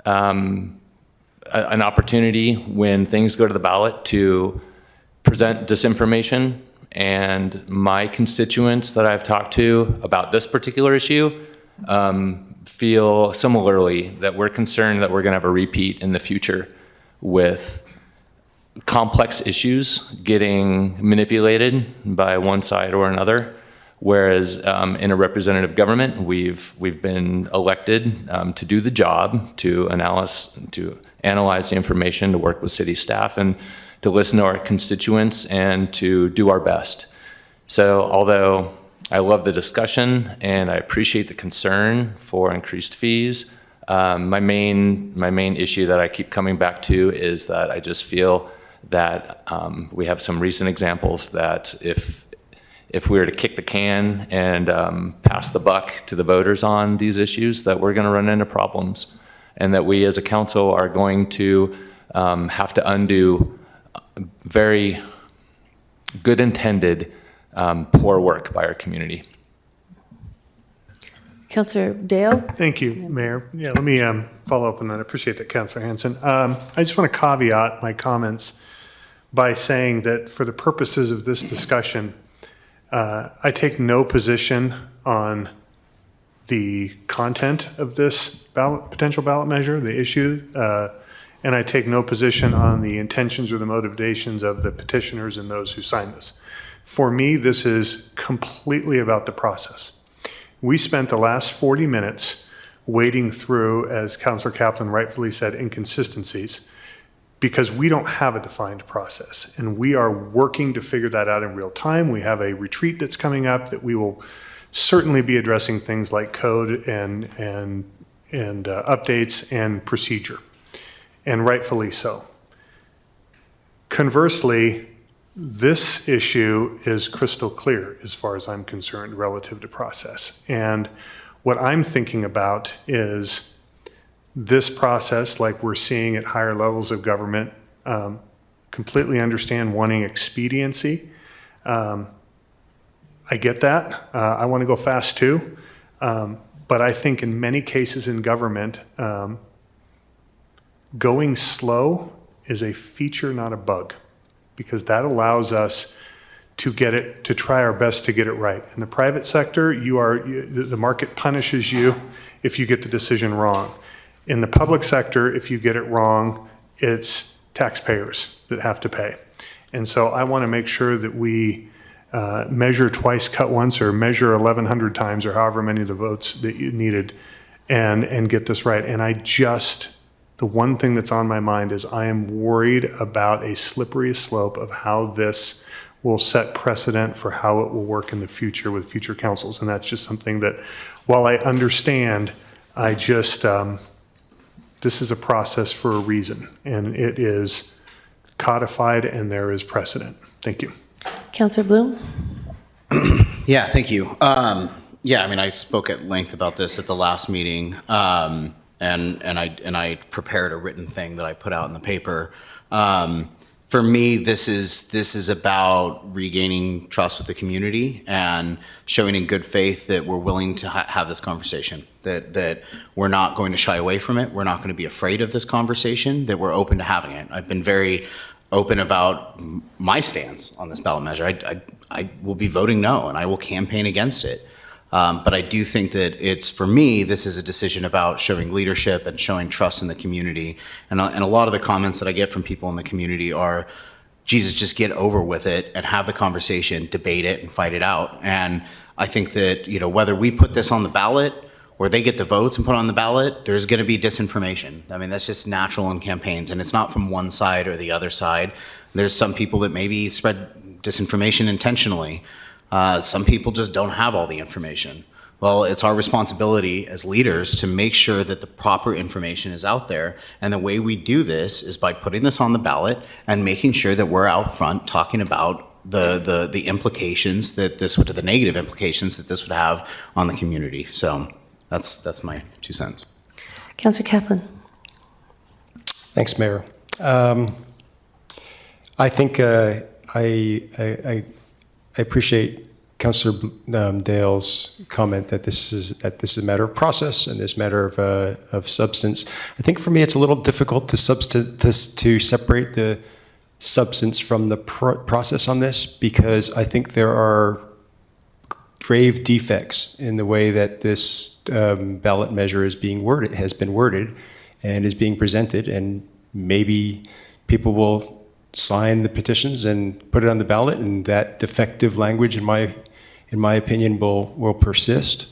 an opportunity when things go to the ballot to present disinformation. And my constituents that I've talked to about this particular issue feel similarly, that we're concerned that we're going to have a repeat in the future with complex issues getting manipulated by one side or another. Whereas in a representative government, we've been elected to do the job, to analyze the information, to work with city staff, and to listen to our constituents and to do our best. So although I love the discussion and I appreciate the concern for increased fees, my main issue that I keep coming back to is that I just feel that we have some recent examples that if we were to kick the can and pass the buck to the voters on these issues, that we're going to run into problems, and that we as a council are going to have to undo very good intended poor work by our community. Counselor Dale? Thank you, Mayor. Yeah, let me follow up on that. I appreciate that, Councilor Hanson. I just want to caveat my comments by saying that for the purposes of this discussion, I take no position on the content of this potential ballot measure, the issue, and I take no position on the intentions or the motivations of the petitioners and those who signed this. For me, this is completely about the process. We spent the last 40 minutes wading through, as Councilor Kaplan rightfully said, inconsistencies, because we don't have a defined process, and we are working to figure that out in real time. We have a retreat that's coming up that we will certainly be addressing things like code and updates and procedure, and rightfully so. Conversely, this issue is crystal clear as far as I'm concerned relative to process. And what I'm thinking about is this process, like we're seeing at higher levels of government, completely understand wanting expediency. I get that. I want to go fast too. But I think in many cases in government, going slow is a feature, not a bug, because that allows us to try our best to get it right. In the private sector, the market punishes you if you get the decision wrong. In the public sector, if you get it wrong, it's taxpayers that have to pay. And so I want to make sure that we measure twice, cut once, or measure 1,100 times, or however many of the votes that you needed, and get this right. And the one thing that's on my mind is I am worried about a slippery slope of how this will set precedent for how it will work in the future with future councils. And that's just something that, while I understand, this is a process for a reason, and it is codified and there is precedent. Thank you. Counselor Bloom? Yeah, thank you. Yeah, I mean, I spoke at length about this at the last meeting. And I prepared a written thing that I put out in the paper. For me, this is about regaining trust with the community and showing in good faith that we're willing to have this conversation, that we're not going to shy away from it. We're not going to be afraid of this conversation, that we're open to having it. I've been very open about my stance on this ballot measure. I will be voting no, and I will campaign against it. But I do think that for me, this is a decision about showing leadership and showing trust in the community. And a lot of the comments that I get from people in the community are, Jesus, just get over with it and have the conversation, debate it and fight it out. And I think that, whether we put this on the ballot or they get the votes and put it on the ballot, there's going to be disinformation. I mean, that's just natural in campaigns, and it's not from one side or the other side. There's some people that maybe spread disinformation intentionally. Some people just don't have all the information. Well, it's our responsibility as leaders to make sure that the proper information is out there. And the way we do this is by putting this on the ballot and making sure that we're out front talking about the implications that the negative implications that this would have on the community. So that's my 2 cents. Counselor Kaplan? Thanks, Mayor. I think I appreciate Councilor Dale's comment that this is a matter of process and this matter of substance. I think for me it's a little difficult to separate the substance from the process on this, because I think there are grave defects in the way that this ballot measure has been worded and is being presented, and maybe people will sign the petitions and put it on the ballot, and that defective language, in my opinion, will persist.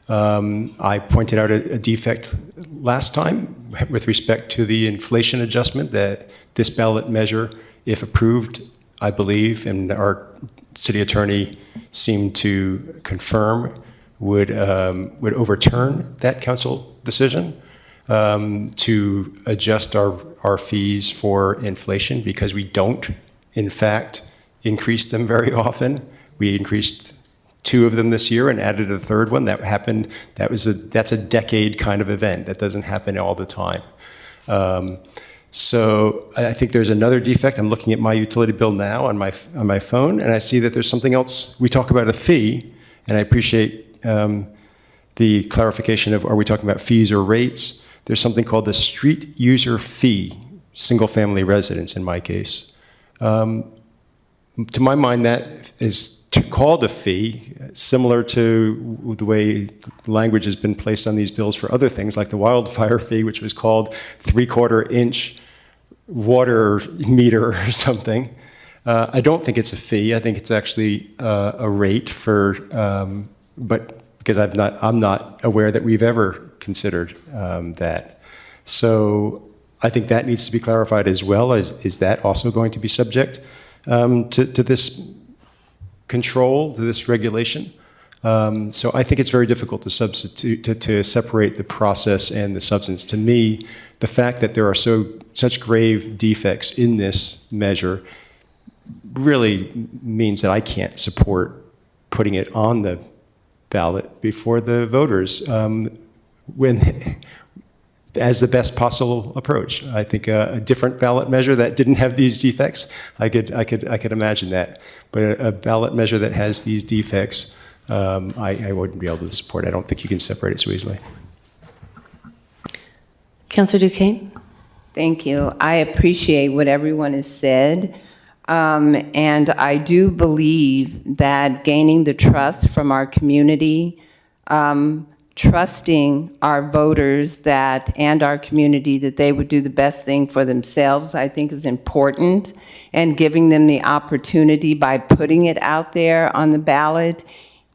I pointed out a defect last time with respect to the inflation adjustment, that this ballot measure, if approved, I believe, and our city attorney seemed to confirm, would overturn that council decision to adjust our fees for inflation, because we don't, in fact, increase them very often. We increased 2 of them this year and added a 3rd one. That happened. That's a decade kind of event. That doesn't happen all the time. So I think there's another defect. I'm looking at my utility bill now on my phone, and I see that there's something else. We talk about a fee, and I appreciate the clarification of, are we talking about fees or rates? There's something called the street user fee, single-family residence in my case. To my mind, that is called a fee, similar to the way language has been placed on these bills for other things, like the wildfire fee, which was called 3/4 inch water meter or something. I don't think it's a fee. I think it's actually a rate for, but because I'm not aware that we've ever considered that. So I think that needs to be clarified as well. Is that also going to be subject to this control, to this regulation? So I think it's very difficult to separate the process and the substance. To me, the fact that there are such grave defects in this measure really means that I can't support putting it on the ballot before the voters as the best possible approach. I think a different ballot measure that didn't have these defects, I could imagine that. But a ballot measure that has these defects, I wouldn't be able to support. I don't think you can separate it so easily. Councillor Duquesne? Thank you. I appreciate what everyone has said. And I do believe that gaining the trust from our community, trusting our voters and our community that they would do the best thing for themselves, I think is important. And giving them the opportunity by putting it out there on the ballot,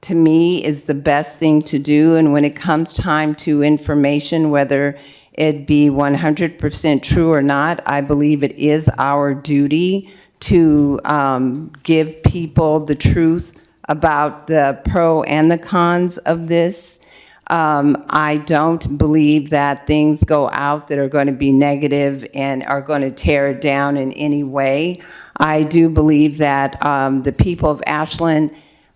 to me, is the best thing to do. And when it comes time to information, whether it be 100% true or not, I believe it is our duty to give people the truth about the pro and the cons of this. I don't believe that things go out that are going to be negative and are going to tear it down in any way. I do believe that the people of Ashland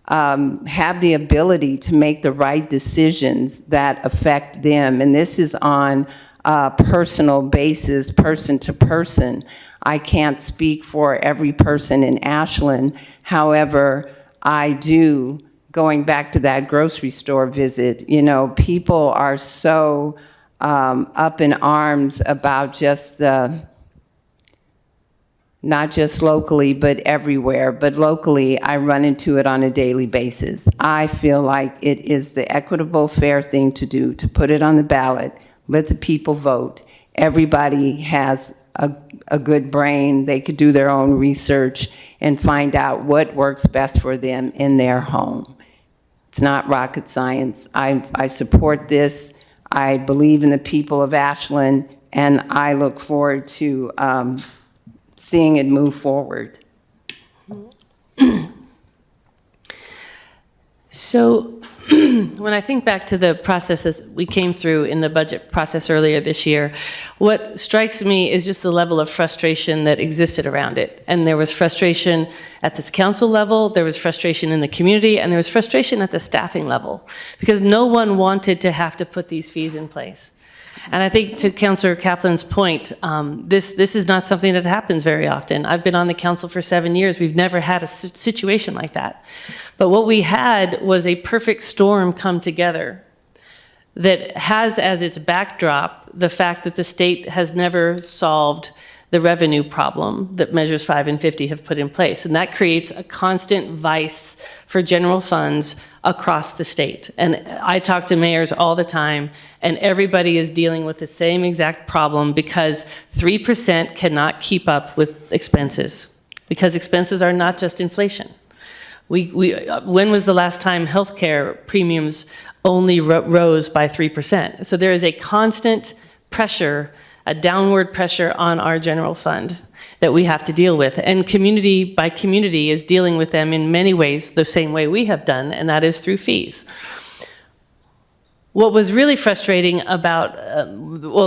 have the ability to make the right decisions that affect them, and this is on a personal basis, person to person. I can't speak for every person in Ashland. However, I do, going back to that grocery store visit, people are so up in arms about just not just locally, but everywhere. But locally, I run into it on a daily basis. I feel like it is the equitable, fair thing to do, to put it on the ballot, let the people vote. Everybody has a good brain. They could do their own research and find out what works best for them in their home. It's not rocket science. I support this. I believe in the people of Ashland, and I look forward to seeing it move forward. So when I think back to the processes we came through in the budget process earlier this year, what strikes me is just the level of frustration that existed around it. And there was frustration at this council level, there was frustration in the community, and there was frustration at the staffing level, because no one wanted to have to put these fees in place. And I think, to Councillor Kaplan's point, this is not something that happens very often. I've been on the council for 7 years. We've never had a situation like that. But what we had was a perfect storm come together that has as its backdrop the fact that the state has never solved the revenue problem that Measures 5 and 50 have put in place. And that creates a constant vice for general funds across the state. And I talk to mayors all the time, and everybody is dealing with the same exact problem, because 3% cannot keep up with expenses, because expenses are not just inflation. When was the last time healthcare premiums only rose by 3%? So there is a constant pressure, a downward pressure on our general fund that we have to deal with. And community by community is dealing with them in many ways the same way we have done, and that is through fees. What was really frustrating about,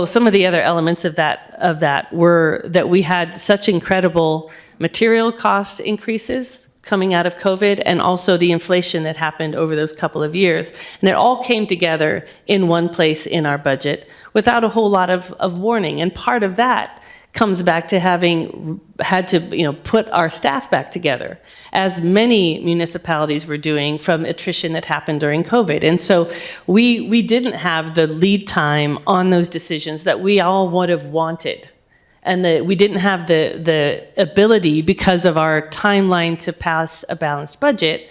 some of the other elements of that were that we had such incredible material cost increases coming out of COVID, and also the inflation that happened over those couple of years. And it all came together in one place in our budget without a whole lot of warning. And part of that comes back to having had to, put our staff back together, as many municipalities were doing from attrition that happened during COVID. And so we didn't have the lead time on those decisions that we all would have wanted. And we didn't have the ability, because of our timeline to pass a balanced budget,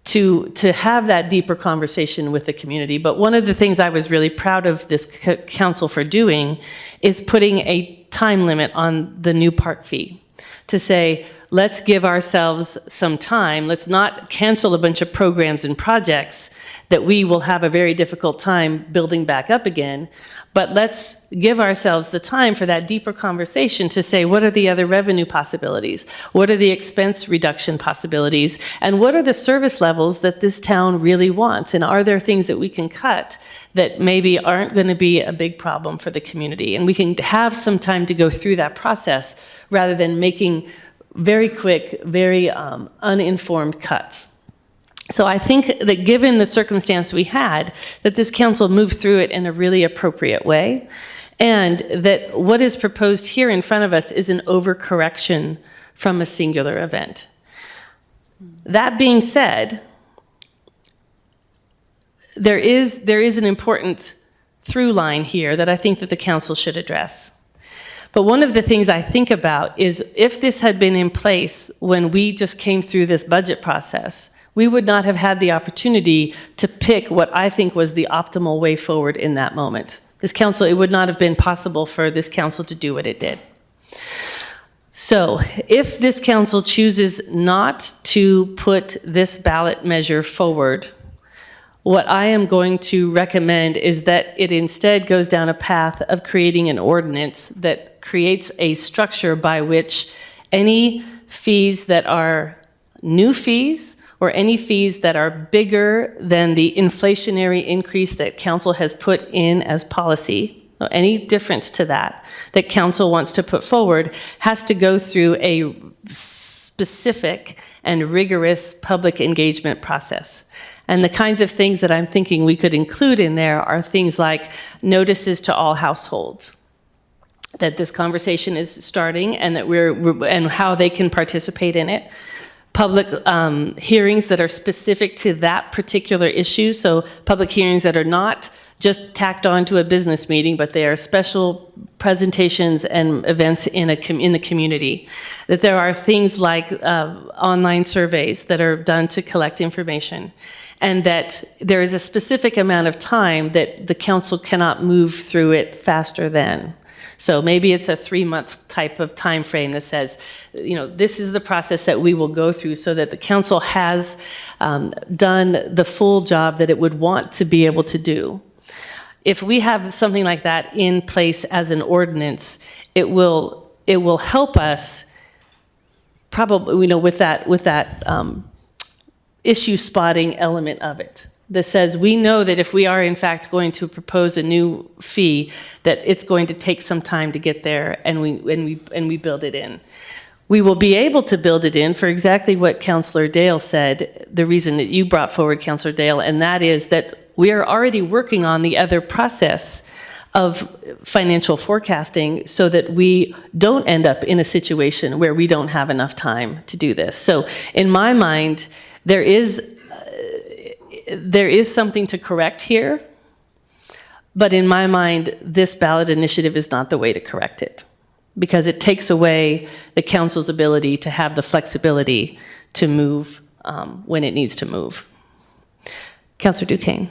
to have that deeper conversation with the community. But one of the things I was really proud of this council for doing is putting a time limit on the new park fee, to say, let's give ourselves some time. Let's not cancel a bunch of programs and projects that we will have a very difficult time building back up again, but let's give ourselves the time for that deeper conversation to say, what are the other revenue possibilities? What are the expense reduction possibilities? And what are the service levels that this town really wants? And are there things that we can cut that maybe aren't going to be a big problem for the community? And we can have some time to go through that process rather than making very quick, very uninformed cuts. So I think that given the circumstance we had, that this council moved through it in a really appropriate way, and that what is proposed here in front of us is an overcorrection from a singular event. That being said, there is an important through line here that I think that the council should address. But one of the things I think about is, if this had been in place when we just came through this budget process, we would not have had the opportunity to pick what I think was the optimal way forward in that moment. It would not have been possible for this council to do what it did. So if this council chooses not to put this ballot measure forward, what I am going to recommend is that it instead goes down a path of creating an ordinance that creates a structure by which any fees that are new fees, or any fees that are bigger than the inflationary increase that council has put in as policy, or any difference to that council wants to put forward, has to go through a specific and rigorous public engagement process. And the kinds of things that I'm thinking we could include in there are things like notices to all households, that this conversation is starting and that and how they can participate in it. Public hearings that are specific to that particular issue. So public hearings that are not just tacked on to a business meeting, but they are special presentations and events in the community. That there are things like online surveys that are done to collect information. And that there is a specific amount of time that the council cannot move through it faster than. So maybe it's a 3-month type of time frame that says, this is the process that we will go through so that the council has done the full job that it would want to be able to do. If we have something like that in place as an ordinance, it will help us probably, with that issue spotting element of it. That says, we know that if we are in fact going to propose a new fee, that it's going to take some time to get there, and we build it in. We will be able to build it in for exactly what Councilor Dale said, the reason that you brought forward, Councilor Dale, and that is that we are already working on the other process of financial forecasting so that we don't end up in a situation where we don't have enough time to do this. So in my mind, there is something to correct here, but in my mind, this ballot initiative is not the way to correct it, because it takes away the council's ability to have the flexibility to move when it needs to move. Councilor Duquesne.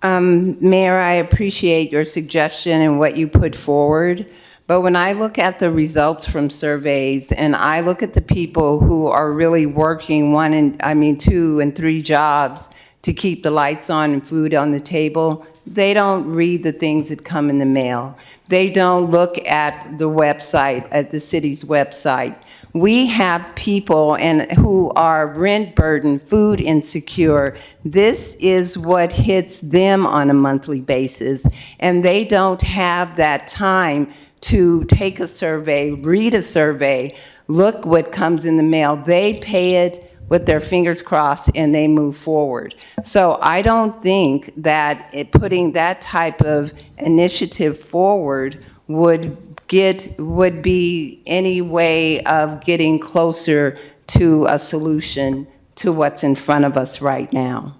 Mayor, I appreciate your suggestion and what you put forward. But when I look at the results from surveys, and I look at the people who are really working 2 and 3 jobs to keep the lights on and food on the table, they don't read the things that come in the mail. They don't look at the website, at the city's website. We have people who are rent burdened, food insecure. This is what hits them on a monthly basis, and they don't have that time to take a survey, read a survey, look what comes in the mail. They pay it with their fingers crossed and they move forward. So I don't think that putting that type of initiative forward would would be any way of getting closer to a solution to what's in front of us right now.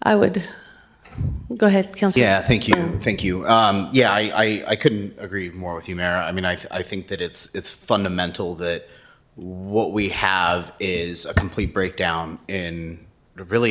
I would, go ahead, Councilor. Yeah, thank you, thank you. Yeah, I couldn't agree more with you, Mayor. I mean, I think that it's fundamental that what we have is a complete breakdown in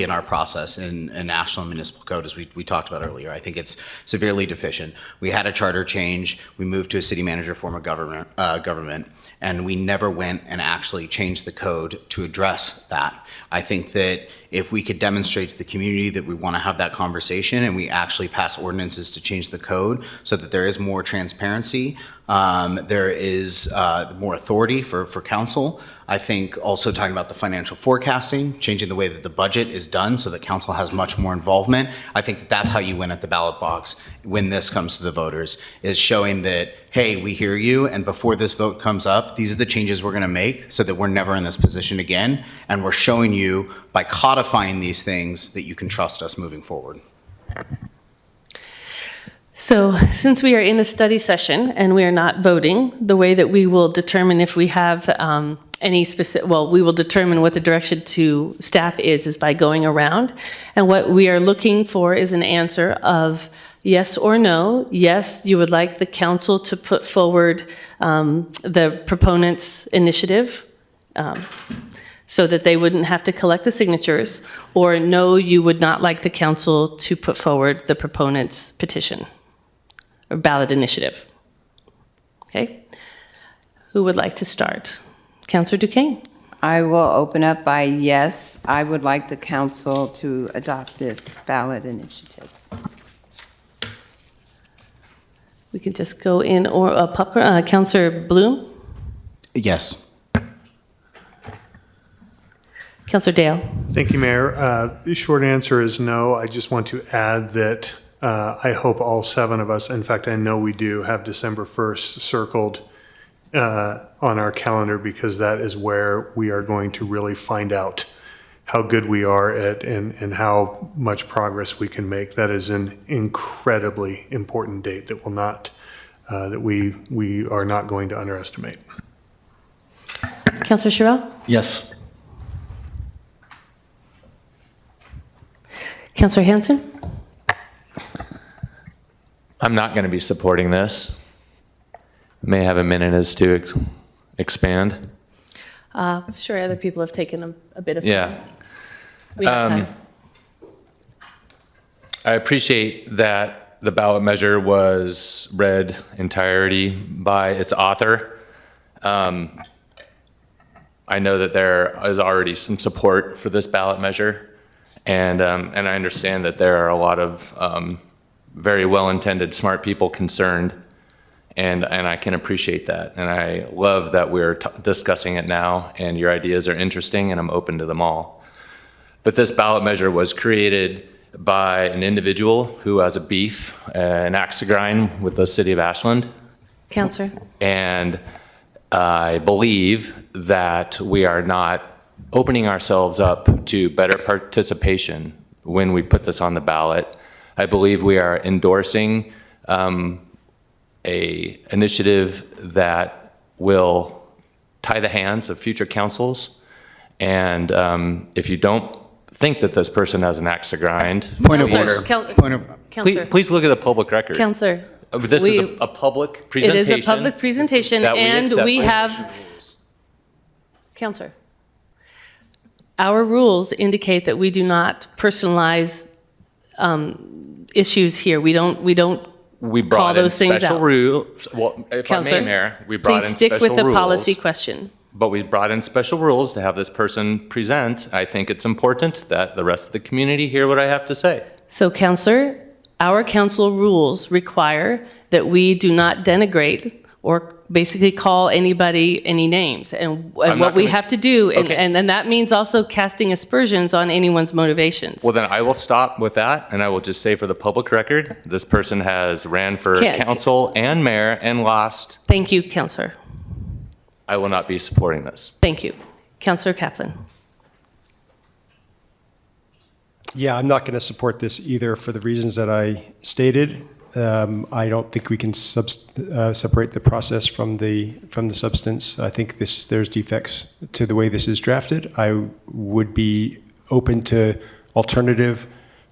our process in Ashland Municipal Code, as we talked about earlier. I think it's severely deficient. We had a charter change, we moved to a city manager form of government, and we never went and actually changed the code to address that. I think that if we could demonstrate to the community that we want to have that conversation and we actually pass ordinances to change the code so that there is more transparency, there is more authority for council. I think also talking about the financial forecasting, changing the way that the budget is done so that council has much more involvement. I think that that's how you win at the ballot box when this comes to the voters, is showing that, hey, we hear you, and before this vote comes up, these are the changes we're going to make so that we're never in this position again. And we're showing you by codifying these things that you can trust us moving forward. So since we are in a study session and we are not voting, the way that we will determine if we have any specific, well, we will determine what the direction to staff is by going around. And what we are looking for is an answer of yes or no. Yes, you would like the council to put forward the proponent's initiative so that they wouldn't have to collect the signatures, or no, you would not like the council to put forward the proponent's petition or ballot initiative. Okay? Who would like to start? Councilor Duquesne. I will open up by yes, I would like the council to adopt this ballot initiative. We can just go in or popcorn. Councilor Bloom. Yes. Councilor Dale. Thank you, Mayor. The short answer is no. I just want to add that I hope all 7 of us, in fact, I know we do, have December 1st circled on our calendar, because that is where we are going to really find out how good we are at and how much progress we can make. That is an incredibly important date that will not, that we are not going to underestimate. Councilor Sherrill. Yes. Councilor Hanson. I'm not going to be supporting this. May have a minute as to expand. Sure, other people have taken a bit of time. Yeah. We have time. I appreciate that the ballot measure was read entirety by its author. I know that there is already some support for this ballot measure, and I understand that there are a lot of very well-intended, smart people concerned, and I can appreciate that. And I love that we're discussing it now, and your ideas are interesting, and I'm open to them all. But this ballot measure was created by an individual who has a beef, an axe to grind with the city of Ashland. Councilor. And I believe that we are not opening ourselves up to better participation when we put this on the ballot. I believe we are endorsing a initiative that will tie the hands of future councils. And if you don't think that this person has an axe to grind. Point of order. Councilor. Please look at the public record. Councilor. This is a public presentation. It is a public presentation, and we have. Councilor. Our rules indicate that we do not personalize issues here. We don't We call brought in those things special out. rules. Well, if Counselor, I may, Mayor, we brought in Please special stick rules. with the policy question. But we brought in special rules to have this person present. I think it's important that the rest of the community hear what I have to say. So, Councilor, our council rules require that we do not denigrate or basically call anybody any names. And not what we gonna- have to do, Okay. and that means also casting aspersions on anyone's motivations. Well, then I will stop with that, and I will just say for the public record, this person has ran for council and mayor and lost. Thank you, Councilor. I will not be supporting this. Thank you. Councilor Kaplan. Yeah, I'm not going to support this either for the reasons that I stated. I don't think we can separate the process from the substance. I think there's defects to the way this is drafted. I would be open to alternative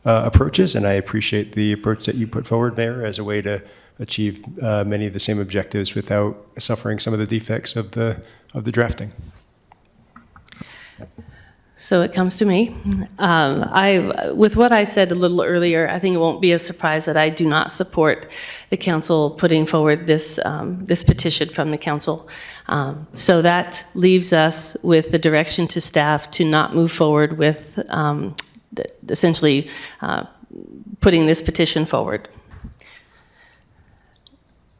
approaches, and I appreciate the approach that you put forward, Mayor, as a way to achieve many of the same objectives without suffering some of the defects of the drafting. So it comes to me. With what I said a little earlier, I think it won't be a surprise that I do not support the council putting forward this petition from the council. So that leaves us with the direction to staff to not move forward with essentially putting this petition forward.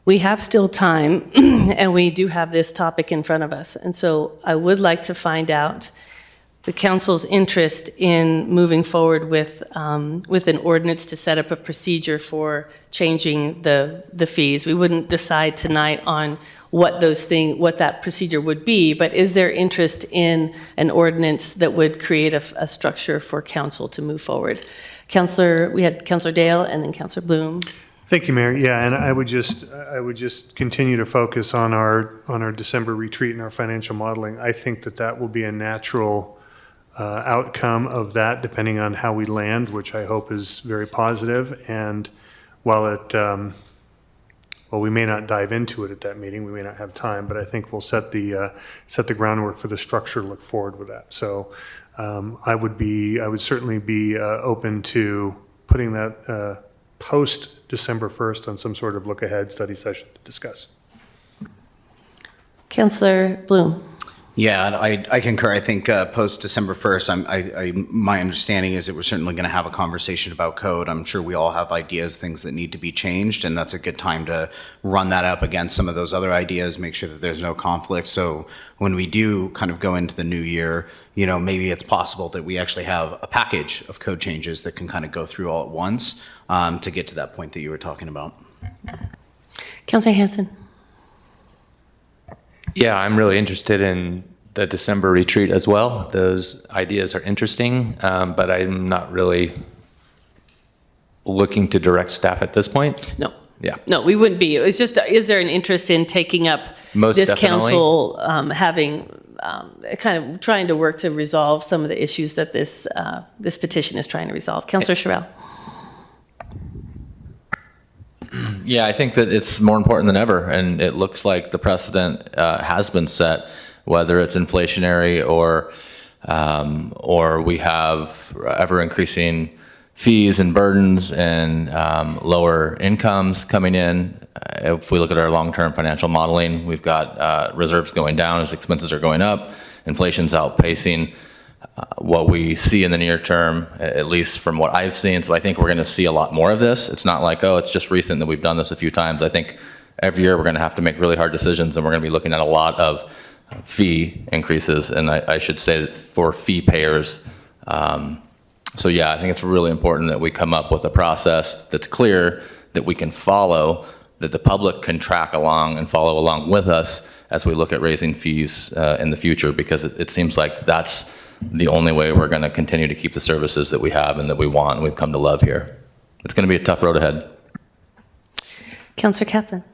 We have still time, and we do have this topic in front of us. And so I would like to find out the council's interest in moving forward with an ordinance to set up a procedure for changing the fees. We wouldn't decide tonight on what that procedure would be, but is there interest in an ordinance that would create a structure for council to move forward? We had Councilor Dale and then Councilor Bloom. Thank you, Mayor. Yeah, and I would just continue to focus on our December retreat and our financial modeling. I think that will be a natural outcome of that, depending on how we land, which I hope is very positive. And while we may not dive into it at that meeting, we may not have time, but I think we'll set the groundwork for the structure to look forward with that. So I would certainly be open to putting that post December 1st on some sort of look ahead study session to discuss. Councilor Bloom. Yeah, and I concur. I think post December 1st, my understanding is that we're certainly going to have a conversation about code. I'm sure we all have ideas, things that need to be changed, and that's a good time to run that up against some of those other ideas, make sure that there's no conflict. So when we do kind of go into the new year, maybe it's possible that we actually have a package of code changes that can kind of go through all at once to get to that point that you were talking about. Councilor Hanson. Yeah, I'm really interested in the December retreat as well. Those ideas are interesting, but I'm not really looking to direct staff at this point. No. Yeah. No, we wouldn't be. It's just, is there an interest in taking up Most this definitely. council having kind of trying to work to resolve some of the issues that this petition is trying to resolve? Councilor Sherrill. Yeah, I think that it's more important than ever, and it looks like the precedent has been set, whether it's inflationary or we have ever increasing fees and burdens and lower incomes coming in. If we look at our long-term financial modeling, we've got reserves going down as expenses are going up, inflation's outpacing what we see in the near term, at least from what I've seen. So I think we're going to see a lot more of this. It's not like, oh, it's just recent that we've done this a few times. I think every year we're going to have to make really hard decisions, and we're going to be looking at a lot of fee increases, and I should say that for fee payers. So yeah, I think it's really important that we come up with a process that's clear, that we can follow, that the public can track along and follow along with us as we look at raising fees in the future, because it seems like that's the only way we're going to continue to keep the services that we have and that we want and we've come to love here. It's going to be a tough road ahead. Councilor Kaplan.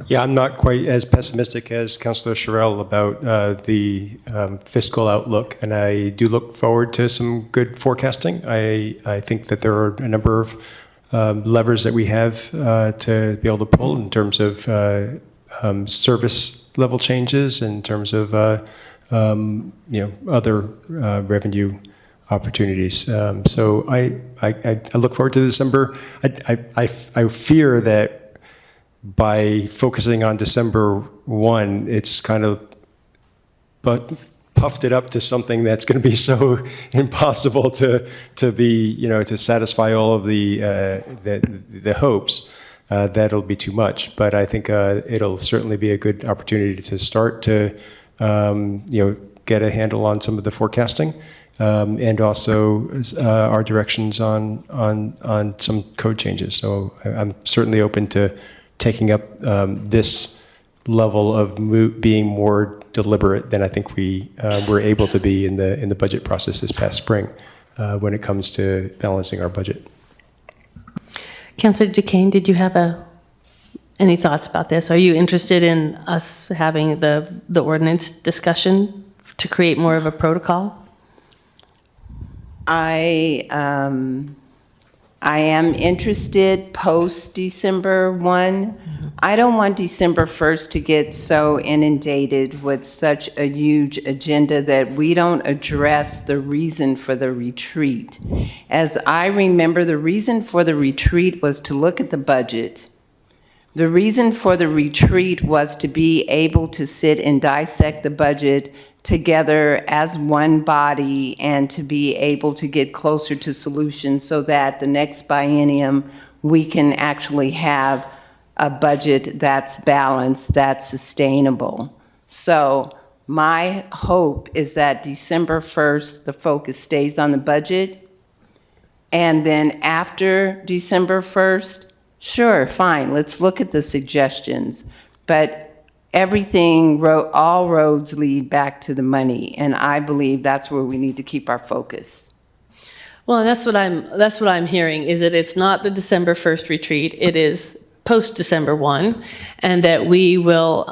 Yeah, I'm not quite as pessimistic as Councilor Sherrill about the fiscal outlook, and I do look forward to some good forecasting. I think that there are a number of levers that we have to be able to pull in terms of service level changes, in terms of other revenue opportunities. So I look forward to December. I fear that by focusing on December 1, it's kind of puffed it up to something that's going to be so impossible to be, to satisfy all of the hopes. That'll be too much. But I think it'll certainly be a good opportunity to start to, get a handle on some of the forecasting, and also our directions on some code changes. So I'm certainly open to taking up this level of being more deliberate than I think we were able to be in the budget process this past spring when it comes to balancing our budget. Councilor Duquesne, did you have any thoughts about this? Are you interested in us having the ordinance discussion to create more of a protocol? I am interested post-December 1. I don't want December 1st to get so inundated with such a huge agenda that we don't address the reason for the retreat. As I remember, the reason for the retreat was to look at the budget. The reason for the retreat was to be able to sit and dissect the budget together as one body and to be able to get closer to solutions so that the next biennium we can actually have a budget that's balanced, that's sustainable. So my hope is that December 1st, the focus stays on the budget. And then after December 1st, sure, fine, let's look at the suggestions. But all roads lead back to the money, and I believe that's where we need to keep our focus. Well, and that's what I'm hearing, is that it's not the December 1st retreat, it is post-December 1, and that we will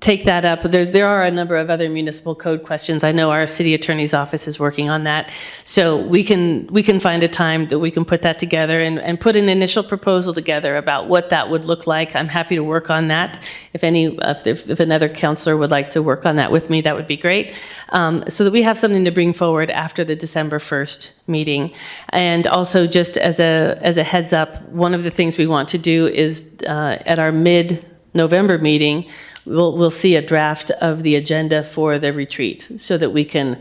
take that up. There are a number of other municipal code questions. I know our city attorney's office is working on that. So we can find a time that we can put that together and put an initial proposal together about what that would look like. I'm happy to work on that. If another counselor would like to work on that with me, that would be great. So that we have something to bring forward after the December 1st meeting. And also, just as a heads up, one of the things we want to do is at our mid-November meeting, we'll see a draft of the agenda for the retreat so that we can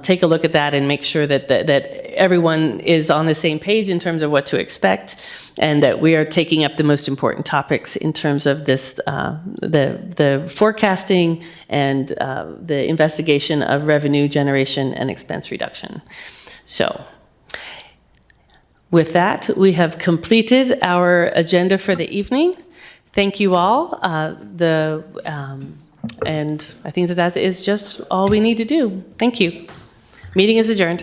take a look at that and make sure that everyone is on the same page in terms of what to expect, and that we are taking up the most important topics in terms of this, the forecasting and the investigation of revenue generation and expense reduction. So with that, we have completed our agenda for the evening. Thank you all. And I think that is just all we need to do. Thank you. Meeting is adjourned.